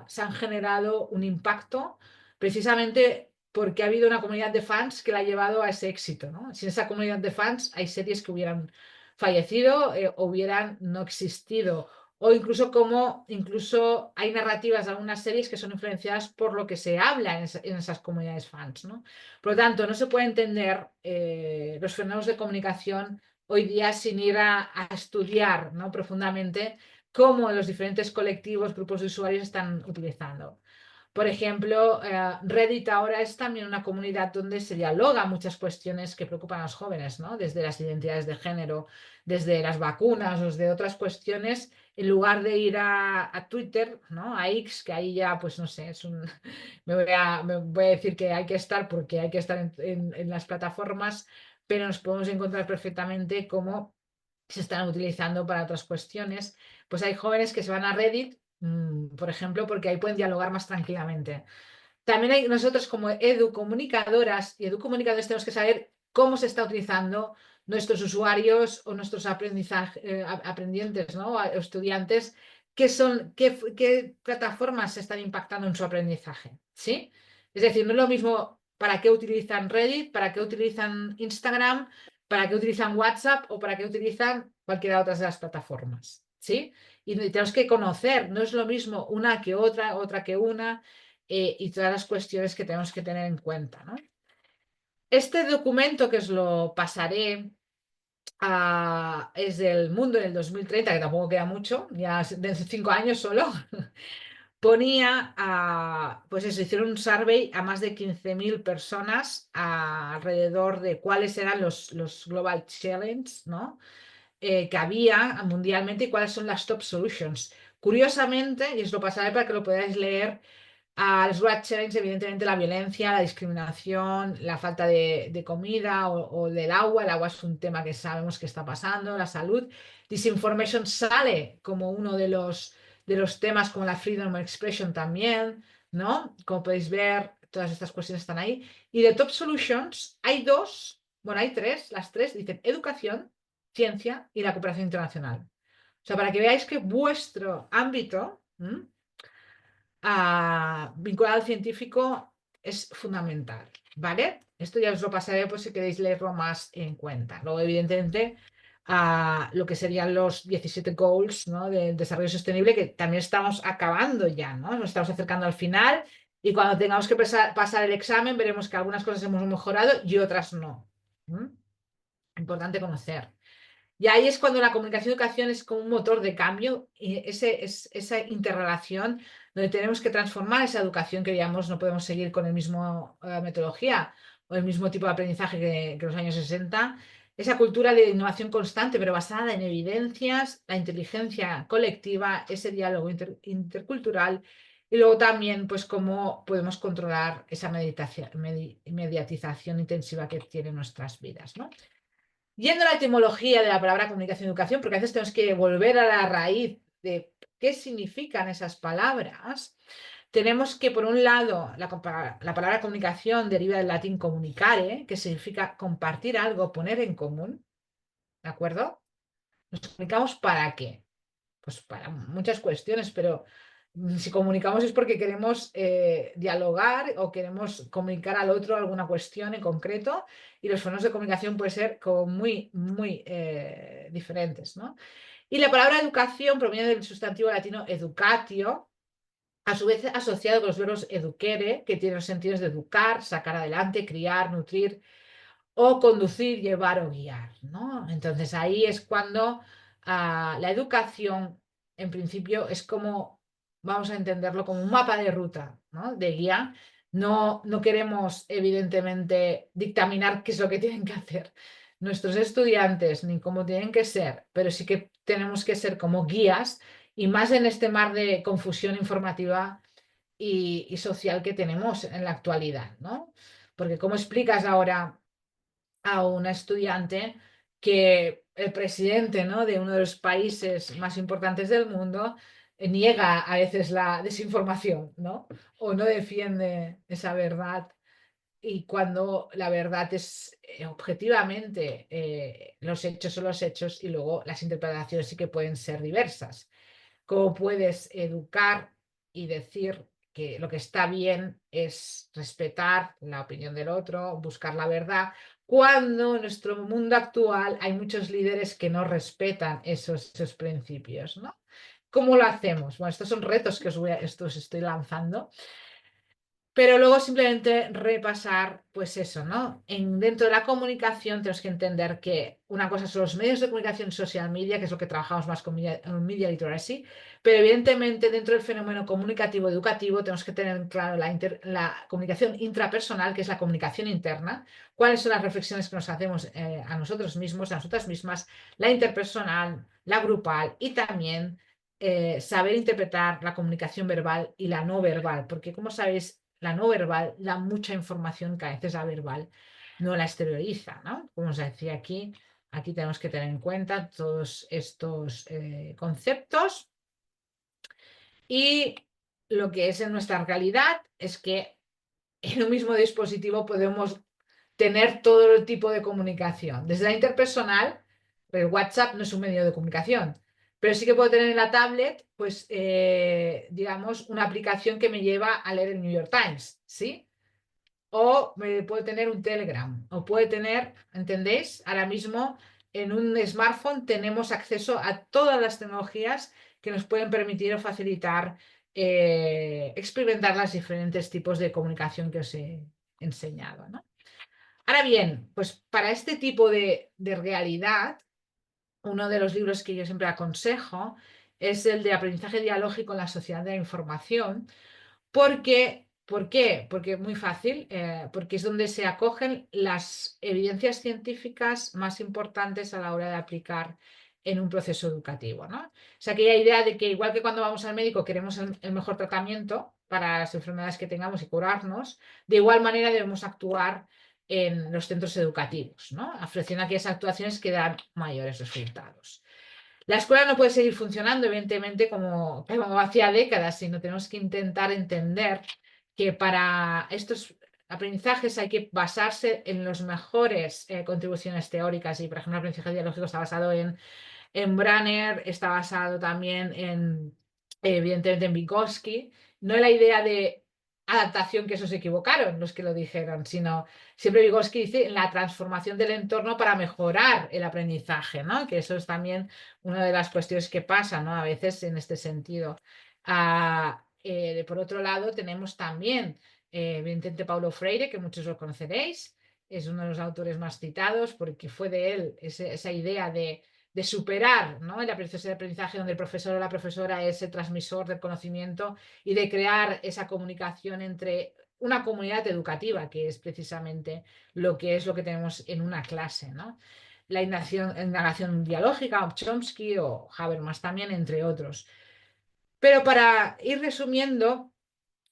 se han generado un impacto precisamente porque ha habido una comunidad de fans que la ha llevado a ese éxito, ¿no? Sin esa comunidad de fans hay series que hubieran fallecido o hubieran no existido o incluso hay narrativas de algunas series que son influenciadas por lo que se habla en esas comunidades fans, ¿no? Por lo tanto, no se puede entender los fenómenos de comunicación hoy día sin ir a estudiar, ¿no?, profundamente cómo los diferentes colectivos, grupos de usuarios están utilizando. Por ejemplo, Reddit ahora es también una comunidad donde se dialoga muchas cuestiones que preocupan a los jóvenes, ¿no? Desde las identidades de género, desde las vacunas o desde otras cuestiones, en lugar de ir a Twitter, ¿no?, a X, que ahí ya, pues no sé, me voy a decir que hay que estar porque hay que estar en las plataformas, pero nos podemos encontrar perfectamente cómo se están utilizando para otras cuestiones. Pues hay jóvenes que se van a Reddit, por ejemplo, porque ahí pueden dialogar más tranquilamente. También hay nosotros como educomunicadoras y educomunicadores tenemos que saber cómo se está utilizando nuestros usuarios o nuestros aprendientes, ¿no?, o estudiantes, qué plataformas están impactando en su aprendizaje, ¿sí? Es decir, no es lo mismo para qué utilizan Reddit, para qué utilizan Instagram, para qué utilizan WhatsApp o para qué utilizan cualquiera de otras de las plataformas, ¿sí? Y tenemos que conocer, no es lo mismo una que otra que una, y todas las cuestiones que tenemos que tener en cuenta, ¿no? Este documento que os lo pasaré es del Mundo en el 2030, que tampoco queda mucho, ya de 5 años solo. Ponía, pues eso, hicieron un survey a más de 15.000 personas alrededor de cuáles eran los Global Challenge, ¿no?, que había mundialmente y cuáles son las top solutions. Curiosamente, y os lo pasaré para que lo podáis leer, los Global Challenge, evidentemente la violencia, la discriminación, la falta de comida o del agua. El agua es un tema que sabemos que está pasando, la salud. Disinformation sale como uno de los temas, como la freedom of expression también, ¿no? Como podéis ver, todas estas cuestiones están ahí. Y de top solutions hay hay tres, las tres dicen educación, ciencia y la cooperación internacional. O sea, para que veáis que vuestro ámbito vinculado al científico es fundamental, ¿vale? Esto ya os lo pasaré por si queréis leerlo más en cuenta. Luego, evidentemente, lo que serían los 17 goals, ¿no?, del desarrollo sostenible, que también estamos acabando ya, ¿no? Nos estamos acercando al final y cuando tengamos que pasar el examen veremos que algunas cosas hemos mejorado y otras no. Importante conocer. Y ahí es cuando la comunicación y educación es como un motor de cambio y esa interrelación donde tenemos que transformar esa educación que, digamos, no podemos seguir con el mismo metodología o el mismo tipo de aprendizaje que los años 60. Esa cultura de innovación constante, pero basada en evidencias, la inteligencia colectiva, ese diálogo intercultural y luego también, pues, cómo podemos controlar esa mediatización intensiva que tienen nuestras vidas, ¿no? Yendo a la etimología de la palabra comunicación y educación, porque a veces tenemos que volver a la raíz de qué significan esas palabras, tenemos que, por un lado, la palabra comunicación deriva del latín comunicare, que significa compartir algo, poner en común, ¿de acuerdo? ¿Nos comunicamos para qué? Pues para muchas cuestiones, pero si comunicamos es porque queremos dialogar o queremos comunicar al otro alguna cuestión en concreto, y los fenómenos de comunicación pueden ser como muy, muy diferentes, ¿no? Y la palabra educación proviene del sustantivo latino educatio, a su vez asociado con los verbos educere, que tienen los sentidos de educar, sacar adelante, criar, nutrir o conducir, llevar o guiar, ¿no? Entonces ahí es cuando La educación, en principio, es como, vamos a entenderlo como un mapa de ruta, ¿no? De guía. No queremos, evidentemente, dictaminar qué es lo que tienen que hacer nuestros estudiantes ni cómo tienen que ser, pero sí que tenemos que ser como guías y más en este mar de confusión informativa y social que tenemos en la actualidad, ¿no? Porque ¿cómo explicas ahora a una estudiante que el presidente, ¿no?, de uno de los países más importantes del mundo niega a veces la desinformación, ¿no? O no defiende esa verdad? Y cuando la verdad es objetivamente, los hechos son los hechos y luego las interpretaciones sí que pueden ser diversas. ¿Cómo puedes educar y decir que lo que está bien es respetar la opinión del otro, buscar la verdad, cuando en nuestro mundo actual hay muchos líderes que no respetan esos principios, ¿no? ¿Cómo lo hacemos? Bueno, estos son retos que os estoy lanzando. Pero luego simplemente repasar, pues eso, ¿no? Dentro de la comunicación tenemos que entender que una cosa son los medios de comunicación social media, que es lo que trabajamos más con media literacy, pero evidentemente dentro del fenómeno comunicativo educativo tenemos que tener claro la comunicación intrapersonal, que es la comunicación interna, cuáles son las reflexiones que nos hacemos a nosotros mismos, a nosotras mismas, la interpersonal, la grupal y también saber interpretar la comunicación verbal y la no verbal, porque como sabéis, la no verbal da mucha información que a veces la verbal no la exterioriza, ¿no? Como os decía aquí tenemos que tener en cuenta todos estos conceptos. Y lo que es en nuestra realidad es que en un mismo dispositivo podemos tener todo el tipo de comunicación. Desde la interpersonal, el WhatsApp no es un medio de comunicación, pero sí que puedo tener en la tablet, pues, digamos, una aplicación que me lleva a leer el New York Times, ¿sí? O puede tener un Telegram, o puede tener, ¿entendéis? Ahora mismo en un smartphone tenemos acceso a todas las tecnologías que nos pueden permitir o facilitar experimentar los diferentes tipos de comunicación que os he enseñado, ¿no? Ahora bien, pues para este tipo de realidad, uno de los libros que yo siempre aconsejo es el de Aprendizaje dialógico en la sociedad de la información. ¿Por qué? Porque muy fácil, porque es donde se acogen las evidencias científicas más importantes a la hora de aplicar en un proceso educativo, ¿no? O sea, aquella idea de que igual que cuando vamos al médico queremos el mejor tratamiento para las enfermedades que tengamos y curarnos, de igual manera debemos actuar en los centros educativos, ¿no? Ofreciendo aquellas actuaciones que dan mayores resultados. La escuela no puede seguir funcionando, evidentemente, como hacía décadas, sino tenemos que intentar entender que para estos aprendizajes hay que basarse en las mejores contribuciones teóricas. Y, por ejemplo, el aprendizaje dialógico está basado en Branner, está basado también evidentemente, en Vygotsky. No en la idea de adaptación, que esos se equivocaron los que lo dijeron, sino siempre Vygotsky dice la transformación del entorno para mejorar el aprendizaje, ¿no? Que eso es también una de las cuestiones que pasa, ¿no? A veces en este sentido. Por otro lado, tenemos también, evidentemente, Paulo Freire, que muchos lo conoceréis, es uno de los autores más citados porque fue de él esa idea de superar, ¿no?, el proceso de aprendizaje donde el profesor o la profesora es el transmisor del conocimiento y de crear esa comunicación entre una comunidad educativa, que es precisamente lo que tenemos en una clase, ¿no? La indagación dialógica, Chomsky o Habermas también, entre otros. Pero para ir resumiendo,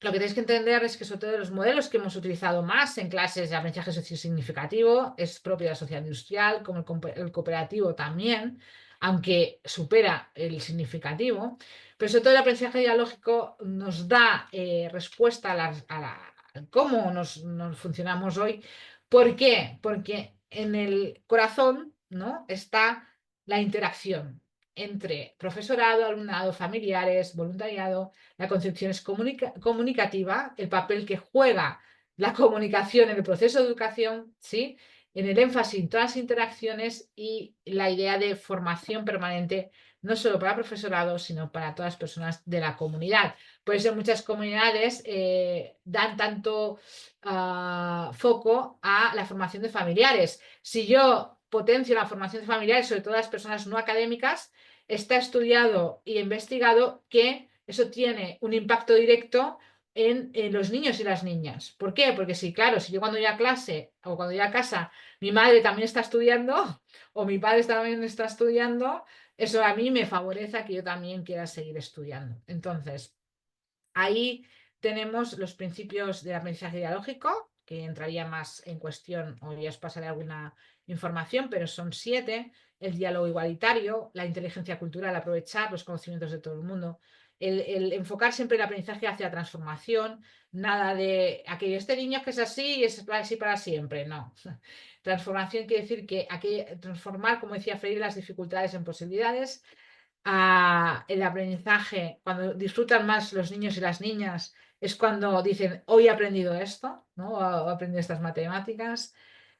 lo que tenéis que entender es que sobre todo los modelos que hemos utilizado más en clases de aprendizaje sociosignificativo es propio de la sociedad industrial, como el cooperativo también, aunque supera el significativo, pero sobre todo el aprendizaje dialógico nos da respuesta a cómo nos funcionamos hoy. ¿Por qué? Porque en el corazón, ¿no?, está la interacción entre profesorado, alumnado, familiares, voluntariado. La concepción es comunicativa, el papel que juega la comunicación en el proceso de educación, ¿sí?, en el énfasis en todas las interacciones y la idea de formación permanente, no solo para profesorado, sino para todas las personas de la comunidad. Por eso muchas comunidades dan tanto foco a la formación de familiares. Si yo potencia la formación familiar, sobre todo las personas no académicas, está estudiado y investigado que eso tiene un impacto directo en los niños y las niñas. ¿Por qué? Porque si, claro, si yo cuando voy a clase o cuando voy a casa, mi madre también está estudiando o mi padre también está estudiando, eso a mí me favorece a que yo también quiera seguir estudiando. Entonces, ahí tenemos los principios del aprendizaje dialógico, que entraría más en cuestión, o ya os pasaré alguna información, pero son 7: el diálogo igualitario, la inteligencia cultural, aprovechar los conocimientos de todo el mundo, el enfocar siempre el aprendizaje hacia la transformación, nada de aquello, este niño que es así y es así para siempre, no. Transformación quiere decir que transformar, como decía Freire, las dificultades en posibilidades. El aprendizaje, cuando disfrutan más los niños y las niñas, es cuando dicen, hoy he aprendido esto, ¿no? O he aprendido estas matemáticas.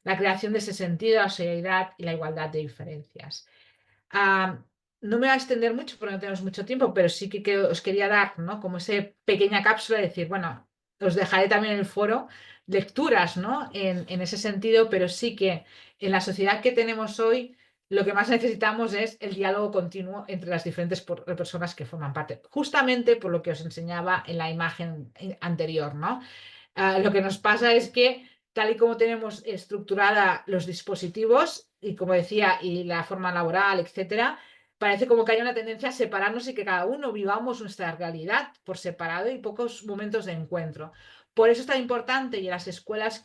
La creación de ese sentido, la solidaridad y la igualdad de diferencias. No me voy a extender mucho porque no tenemos mucho tiempo, pero sí que os quería dar, ¿no? Como esa pequeña cápsula de decir, bueno, os dejaré también en el foro lecturas, ¿no? En ese sentido, pero sí que en la sociedad que tenemos hoy, lo que más necesitamos es el diálogo continuo entre las diferentes personas que forman parte, justamente por lo que os enseñaba en la imagen anterior, ¿no? Lo que nos pasa es que tal y como tenemos estructurada los dispositivos y como decía, y la forma laboral, etcétera, parece como que hay una tendencia a separarnos y que cada uno vivamos nuestra realidad por separado y pocos momentos de encuentro. Por eso es tan importante y en las escuelas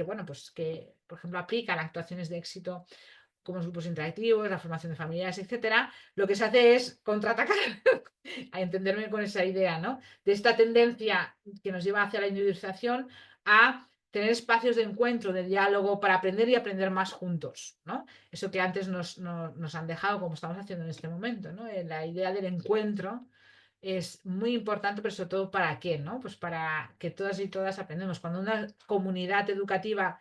bueno, pues que, por ejemplo, aplican actuaciones de éxito como los grupos interactivos, la formación de familias, etcétera, lo que se hace es contraatacar, a entenderme con esa idea, ¿no? De esta tendencia que nos lleva hacia la individualización a tener espacios de encuentro, de diálogo, para aprender y aprender más juntos, ¿no? Eso que antes nos han dejado, como estamos haciendo en este momento, ¿no? La idea del encuentro es muy importante, pero sobre todo ¿para qué? ¿No? Pues para que todas y todas aprendemos. Cuando una comunidad educativa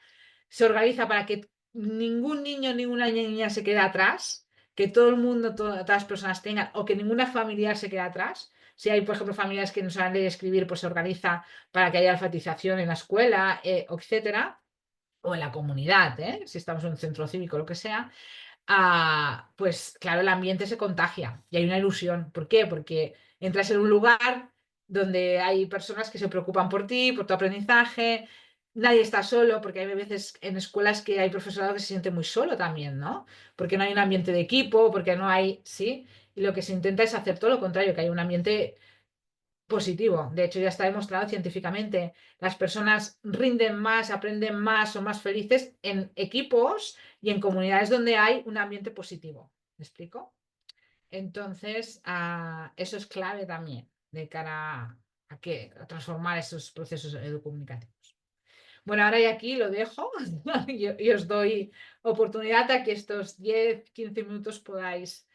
se organiza para que ningún niño, ninguna niña se quede atrás, que todo el mundo, todas las personas tengan, o que ninguna familiar se quede atrás. Si hay, por ejemplo, familias que no saben leer y escribir, pues se organiza para que haya alfabetización en la escuela, etcétera, o en la comunidad, si estamos en un centro cívico, lo que sea. Pues claro, el ambiente se contagia y hay una ilusión. ¿Por qué? Porque entras en un lugar donde hay personas que se preocupan por ti, por tu aprendizaje. Nadie está solo, porque hay veces en escuelas que hay profesorado que se siente muy solo también, ¿no? Porque no hay un ambiente de equipo, porque no hay, sí. Y lo que se intenta es hacer todo lo contrario, que hay un ambiente positivo. De hecho, ya está demostrado científicamente. Las personas rinden más, aprenden más, son más felices en equipos y en comunidades donde hay un ambiente positivo. ¿Me explico? Entonces, eso es clave también de cara a transformar esos procesos educomunicativos. Bueno, ahora y aquí lo dejo y os doy oportunidad a que estos 10-15 minutos podáis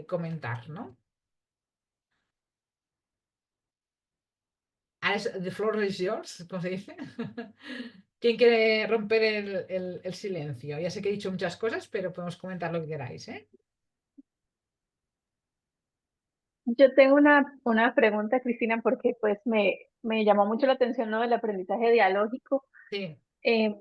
comentar, ¿no? The floor is yours, ¿cómo se dice? ¿Quién quiere romper el silencio? Ya sé que he dicho muchas cosas, pero podemos comentar lo que queráis, ¿eh? Yo tengo una pregunta, Cristina, porque pues me llamó mucho la atención lo del aprendizaje dialógico. Sí. Em,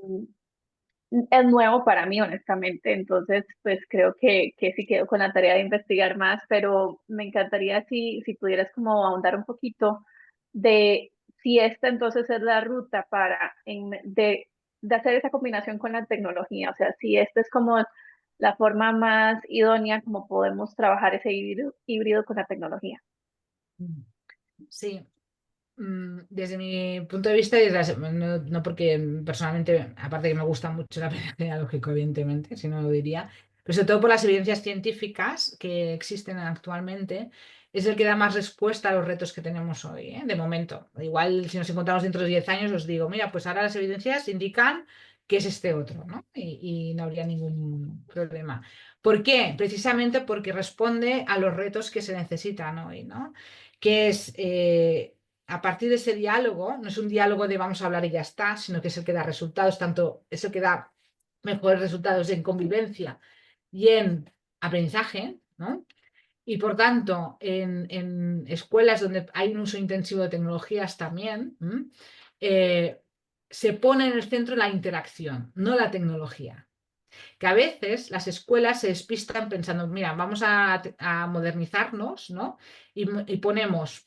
es nuevo para mí, honestamente, entonces pues creo que sí quedo con la tarea de investigar más, pero me encantaría si pudieras como ahondar un poquito de si esta entonces es la ruta de hacer esa combinación con la tecnología, o sea, si esta es como la forma más idónea como podemos trabajar ese híbrido con la tecnología. Sí. Desde mi punto de vista, no porque personalmente, aparte que me gusta mucho el aprendizaje dialógico, evidentemente, si no lo diría, pero sobre todo por las evidencias científicas que existen actualmente, es el que da más respuesta a los retos que tenemos hoy, de momento. Igual si nos encontramos dentro de 10 años os digo, mira, pues ahora las evidencias indican que es este otro, ¿no? Y no habría ningún problema. ¿Por qué? Precisamente porque responde a los retos que se necesitan hoy, ¿no? Que es a partir de ese diálogo, no es un diálogo de vamos a hablar y ya está, sino que es el que da resultados, tanto es el que da mejores resultados en convivencia y en aprendizaje, ¿no? Y por tanto, en escuelas donde hay un uso intensivo de tecnologías también, se pone en el centro la interacción, no la tecnología. Que a veces las escuelas se despistan pensando, mira, vamos a modernizarnos, ¿no? Y ponemos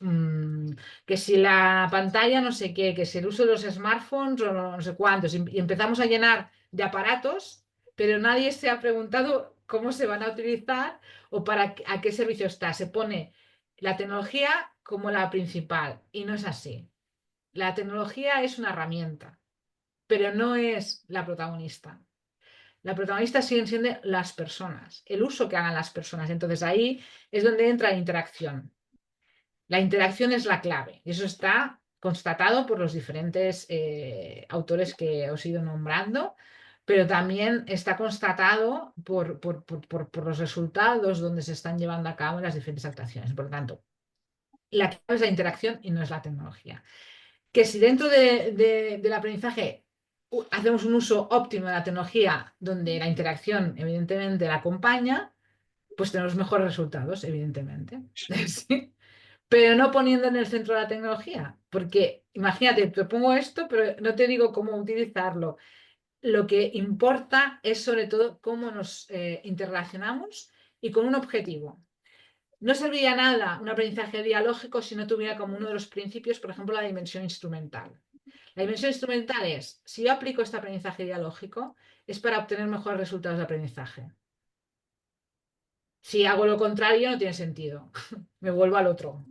que si la pantalla no sé qué, que si el uso de los smartphones o no sé cuántos, y empezamos a llenar de aparatos, pero nadie se ha preguntado cómo se van a utilizar o a qué servicio está. Se pone la tecnología como la principal y no es así. La tecnología es una herramienta, pero no es la protagonista. La protagonista siguen siendo las personas, el uso que hagan las personas. Entonces ahí es donde entra la interacción. La interacción es la clave. Y eso está constatado por los diferentes autores que os he ido nombrando, pero también está constatado por los resultados donde se están llevando a cabo las diferentes actuaciones. Por lo tanto, la clave es la interacción y no es la tecnología. Que si dentro del aprendizaje hacemos un uso óptimo de la tecnología donde la interacción evidentemente la acompaña, pues tenemos mejores resultados, evidentemente. ¿Sí? Pero no poniendo en el centro la tecnología, porque imagínate, te pongo esto, pero no te digo cómo utilizarlo. Lo que importa es sobre todo cómo nos interrelacionamos y con un objetivo. No serviría nada un aprendizaje dialógico si no tuviera como uno de los principios, por ejemplo, la dimensión instrumental. La dimensión instrumental es, si yo aplico este aprendizaje dialógico, es para obtener mejores resultados de aprendizaje. Si hago lo contrario, no tiene sentido. Me vuelvo al otro.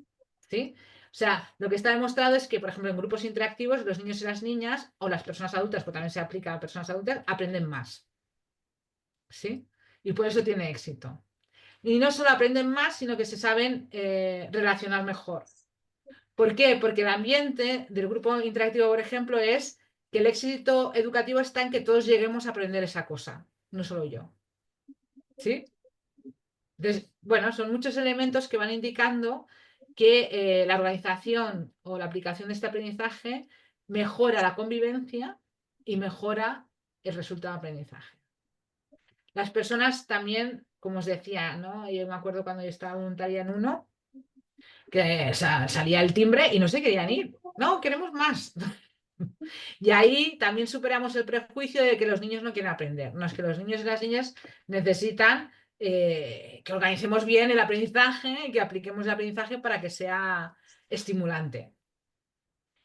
¿Sí? O sea, lo que está demostrado es que, por ejemplo, en grupos interactivos, los niños y las niñas, o las personas adultas, porque también se aplica a personas adultas, aprenden más. ¿Sí? Y por eso tiene éxito. Y no solo aprenden más, sino que se saben relacionar mejor. ¿Por qué? Porque el ambiente del grupo interactivo, por ejemplo, es que el éxito educativo está en que todos lleguemos a aprender esa cosa, no solo yo. ¿Sí? Entonces, bueno, son muchos elementos que van indicando que la organización o la aplicación de este aprendizaje mejora la convivencia y mejora el resultado de aprendizaje. Las personas también, como os decía, ¿no? Yo me acuerdo cuando yo estaba voluntaria en uno, que salía el timbre y no se querían ir. No, queremos más. Y ahí también superamos el prejuicio de que los niños no quieren aprender. No, es que los niños y las niñas necesitan que organicemos bien el aprendizaje y que apliquemos el aprendizaje para que sea estimulante.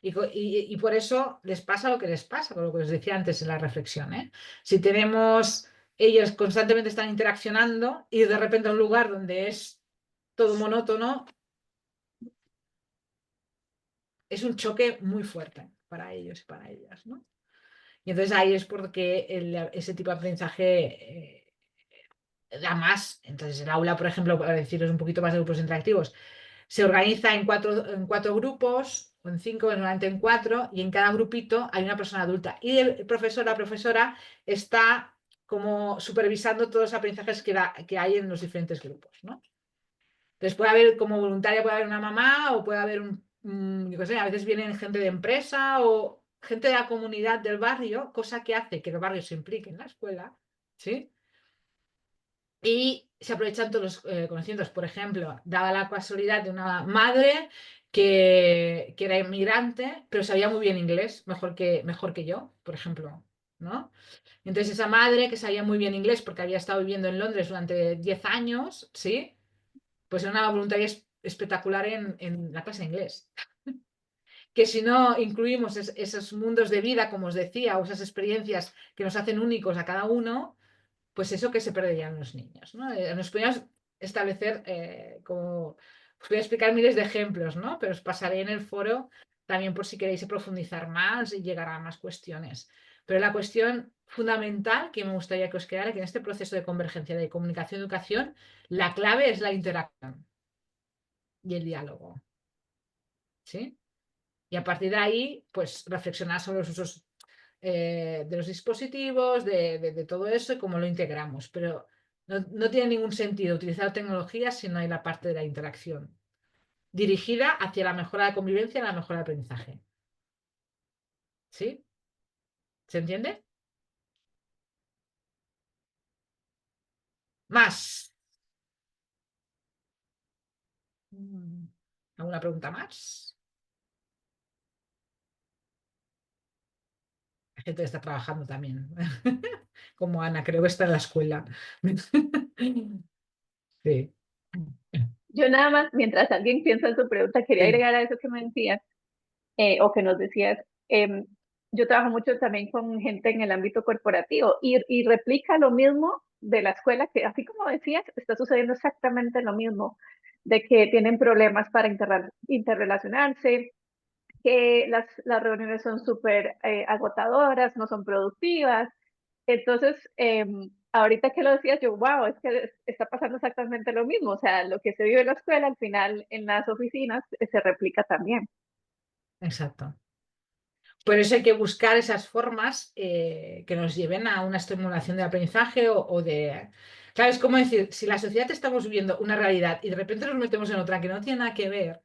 Y por eso les pasa lo que les pasa, con lo que os decía antes en la reflexión, ¿eh? Si tenemos, ellos constantemente están interaccionando y de repente a un lugar donde es todo monótono, es un choque muy fuerte para ellos y para ellas, ¿no? Y entonces ahí es porque ese tipo de aprendizaje da más. Entonces el aula, por ejemplo, para deciros un poquito más de grupos interactivos, se organiza en cuatro grupos, o en cinco, normalmente en cuatro, y en cada grupito hay una persona adulta. Y el profesor, la profesora, está como supervisando todos los aprendizajes que hay en los diferentes grupos, ¿no? Entonces puede haber como voluntaria, puede haber una mamá o puede haber yo qué sé, a veces vienen gente de empresa o gente de la comunidad del barrio, cosa que hace que el barrio se implique en la escuela, ¿sí? Y se aprovechan todos los conocimientos. Por ejemplo, daba la casualidad de una madre que era inmigrante, pero sabía muy bien inglés, mejor que yo, por ejemplo, ¿no? Entonces esa madre que sabía muy bien inglés porque había estado viviendo en Londres durante 10 años, ¿sí? Pues era una voluntaria espectacular en la clase de inglés. Que si no incluimos esos mundos de vida, como os decía, o esas experiencias que nos hacen únicos a cada uno, pues eso que se perderían los niños, ¿no? Nos podríamos establecer, como os voy a explicar miles de ejemplos, ¿no? Pero os pasaré en el foro también por si queréis profundizar más y llegar a más cuestiones. Pero la cuestión fundamental que me gustaría que os quedara, que en este proceso de convergencia de comunicación-educación, la clave es la interacción y el diálogo, ¿sí? Y a partir de ahí, pues reflexionar sobre los usos de los dispositivos, de todo eso y cómo lo integramos. Pero no tiene ningún sentido utilizar tecnología si no hay la parte de la interacción dirigida hacia la mejora de convivencia y la mejora de aprendizaje. ¿Sí? ¿Se entiende? Más. ¿Alguna pregunta más? Hay gente que está trabajando también, como Ana, creo que está en la escuela. Sí. Yo nada más, mientras alguien piensa en su pregunta, quería Sí, agregar a eso que me decías, o que nos decías. Yo trabajo mucho también con gente en el ámbito corporativo y replica lo mismo de la escuela, que así como decías, está sucediendo exactamente lo mismo, de que tienen problemas para interrelacionarse, que las reuniones son súper agotadoras, no son productivas. Entonces, ahorita que lo decías, yo, wow, es que está pasando exactamente lo mismo. O sea, lo que se vive en la escuela, al final en las oficinas se replica también. exacto. Por eso hay que buscar esas formas que nos lleven a una estimulación del aprendizaje o de... Claro, es como decir, si la sociedad estamos viviendo una realidad y de repente nos metemos en otra que no tiene nada que ver,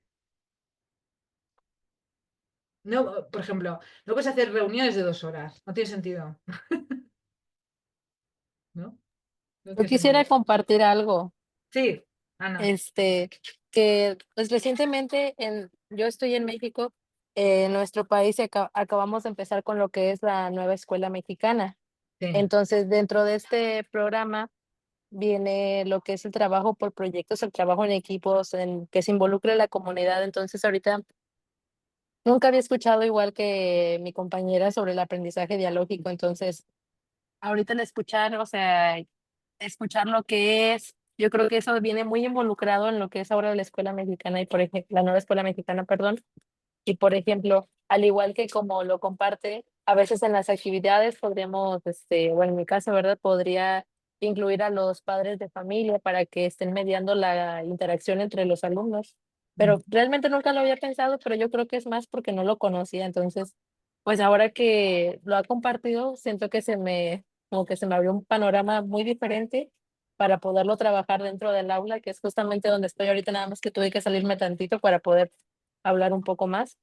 no, por ejemplo, no puedes hacer reuniones de 2 horas, no tiene sentido, ¿no? No Yo tiene quisiera sentido. compartir algo, Sí, Ana, este, que pues recientemente yo estoy en México, en nuestro país acabamos de empezar con lo que es la nueva escuela mexicana. sí. Entonces, dentro de este programa viene lo que es el trabajo por proyectos, el trabajo en equipos, en que se involucre la comunidad. Entonces, ahorita nunca había escuchado igual que mi compañera sobre el aprendizaje dialógico. Entonces, ahorita el escuchar, o sea, escuchar lo que es, yo creo que eso viene muy involucrado en lo que es ahora la escuela mexicana y por ejemplo, la nueva escuela mexicana, perdón. Y por ejemplo, al igual que como lo comparte, a veces en las actividades podríamos, bueno, en mi caso, ¿verdad? Podría incluir a los padres de familia para que estén mediando la interacción entre los alumnos. Pero realmente nunca lo había pensado, pero yo creo que es más porque no lo conocía. Entonces, pues ahora que lo ha compartido, siento que como que se me abrió un panorama muy diferente para poderlo trabajar dentro del aula, que es justamente donde estoy ahorita, nada más que tuve que salirme tantito para poder hablar un poco más.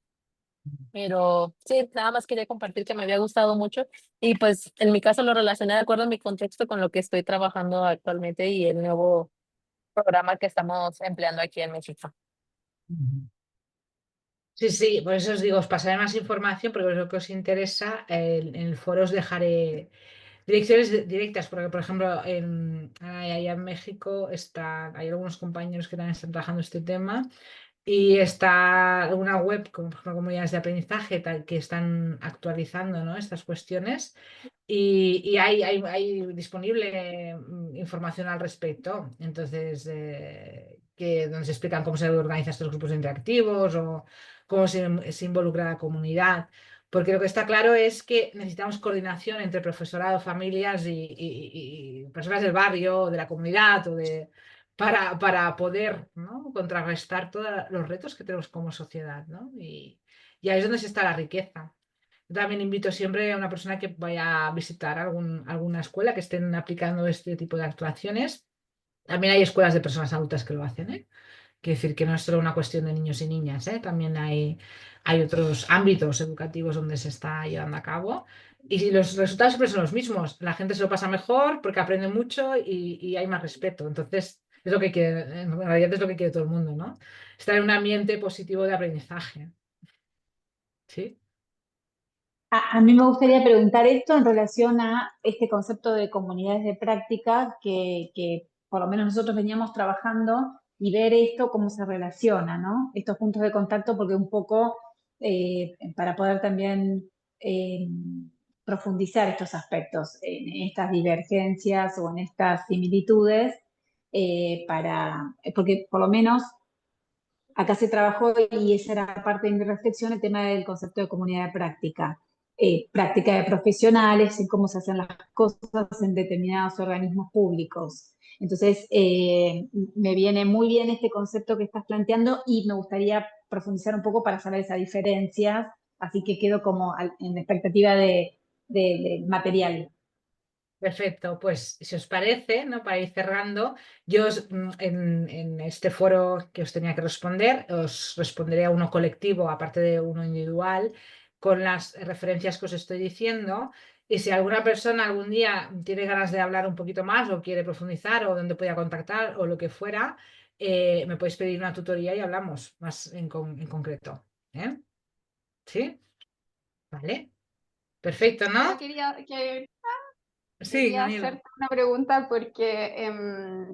Pero sí, nada más quería compartir que me había gustado mucho y pues en mi caso lo relacioné de acuerdo a mi contexto con lo que estoy trabajando actualmente y el nuevo programa que estamos empleando aquí en México. Sí, sí, por eso os digo, os pasaré más información porque es lo que os interesa. En el foro os dejaré direcciones directas, porque por ejemplo, allá en México hay algunos compañeros que también están trabajando este tema. Y está una web, como por ejemplo comunidades de aprendizaje, tal, que están actualizando, ¿no?, estas cuestiones. Y hay disponible información al respecto. Entonces, donde se explican cómo se organizan estos grupos interactivos o cómo se involucra la comunidad. Porque lo que está claro es que necesitamos coordinación entre profesorado, familias y personas del barrio, o de la comunidad, para poder, ¿no?, contrarrestar todos los retos que tenemos como sociedad, ¿no? Y ahí es donde se está la riqueza. Yo también invito siempre a una persona que vaya a visitar alguna escuela que estén aplicando este tipo de actuaciones. También hay escuelas de personas adultas que lo hacen, ¿eh? Quiere decir que no es solo una cuestión de niños y niñas, ¿eh? También hay otros ámbitos educativos donde se está llevando a cabo. Y los resultados siempre son los mismos. La gente se lo pasa mejor porque aprende mucho y hay más respeto. Entonces, es lo que quiere, en realidad es lo que quiere todo el mundo, ¿no? Estar en un ambiente positivo de aprendizaje. ¿Sí? A mí me gustaría preguntar esto en relación a este concepto de comunidades de práctica que por lo menos nosotros veníamos trabajando y ver esto cómo se relaciona, ¿no? Estos puntos de contacto, porque un poco para poder también eh, profundizar estos aspectos, en estas divergencias o en estas similitudes, porque por lo menos acá se trabajó y esa era parte de mi reflexión, el tema del concepto de comunidad de práctica. Práctica de profesionales, en cómo se hacen las cosas en determinados organismos públicos. Entonces, me viene muy bien este concepto que estás planteando y me gustaría profundizar un poco para saber esas diferencias, así que quedo como en expectativa de material. Perfecto, pues si os parece, ¿no?, para ir cerrando, en este foro que os tenía que responder, os responderé a uno colectivo, aparte de uno individual, con las referencias que os estoy diciendo. Y si alguna persona algún día tiene ganas de hablar un poquito más o quiere profundizar o dónde podía contactar o lo que fuera, me podéis pedir una tutoría y hablamos más en concreto. ¿Eh? ¿Sí? ¿Vale? Perfecto, Yo ¿no? quería Sí, quería Daniela. hacerte una pregunta porque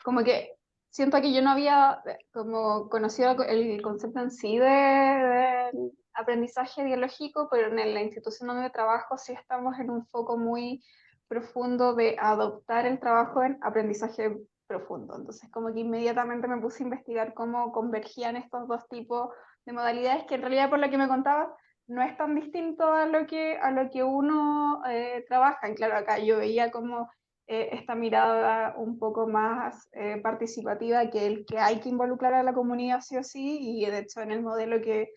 como que siento que yo no había como conocido el concepto en sí del aprendizaje biológico, pero en la institución donde trabajo sí estamos en un foco muy profundo de adoptar el trabajo en aprendizaje profundo. Entonces como que inmediatamente me puse a investigar cómo convergían estos dos tipos de modalidades, que en realidad por lo que me contabas no es tan distinto a lo que uno trabaja. Y claro, acá yo veía como esta mirada un poco más participativa, que hay que involucrar a la comunidad sí o sí, y de hecho en el modelo que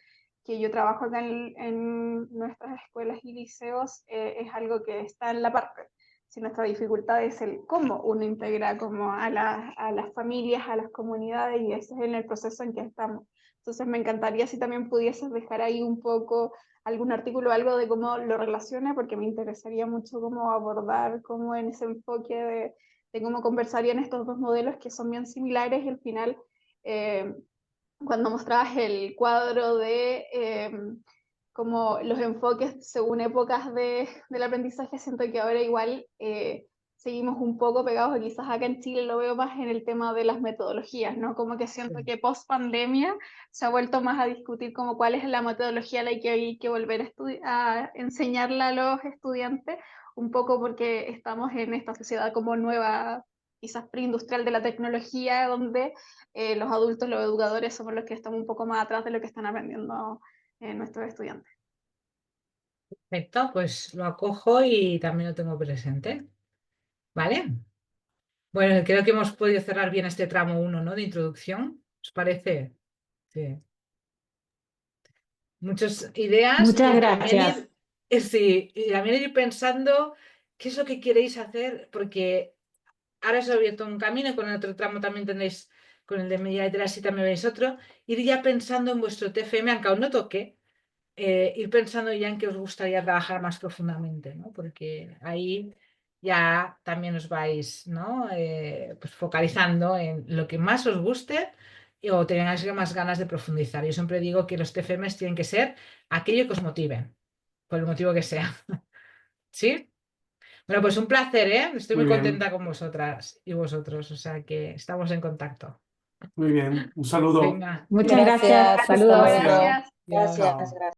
yo trabajo acá en nuestras escuelas y liceos es algo que está en la parte. Si nuestra dificultad es el cómo uno integra como a las familias, a las comunidades, y ese es en el proceso en que estamos. Entonces me encantaría si también pudieses dejar ahí un poco algún artículo o algo de cómo lo relaciona, porque me interesaría mucho cómo abordar, cómo en ese enfoque de cómo conversarían estos dos modelos que son bien similares, y al final, cuando mostrabas el cuadro de como los enfoques según épocas del aprendizaje, siento que ahora igual seguimos un poco pegados, o quizás acá en Chile lo veo más en el tema de las metodologías, ¿no? Como que siento que post pandemia se ha vuelto más a discutir como cuál es la metodología a la que hay que volver a enseñarla a los estudiantes, un poco porque estamos en esta sociedad como nueva, quizás preindustrial de la tecnología, donde los adultos, los educadores, somos los que estamos un poco más atrás de lo que están aprendiendo nuestros estudiantes. Perfecto, pues lo acojo y también lo tengo presente. ¿Vale? Bueno, creo que hemos podido cerrar bien este tramo 1, ¿no? De introducción. ¿Os parece? Sí. Muchas ideas Muchas y también gracias. sí, y también ir pensando qué es lo que queréis hacer, porque ahora os he abierto un camino, con el otro tramo también tenéis, con el de media literacia también veis otro, ir ya pensando en vuestro TFM, aunque aún no toque, ir pensando ya en qué os gustaría trabajar más profundamente, ¿no? Porque ahí ya también os vais, ¿no? Pues focalizando en lo que más os guste o tengáis más ganas de profundizar. Yo siempre digo que los TFMs tienen que ser aquello que os motive, por el motivo que sea. ¿Sí? Bueno, pues un placer, ¿eh? Estoy muy Muy bien, contenta con vosotras y vosotros, o sea que estamos en contacto. muy bien. Un saludo. Venga, Muchas gracias. Gracias, hasta Saludos. luego. Gracias. Gracias. adiós. Chao. Gracias.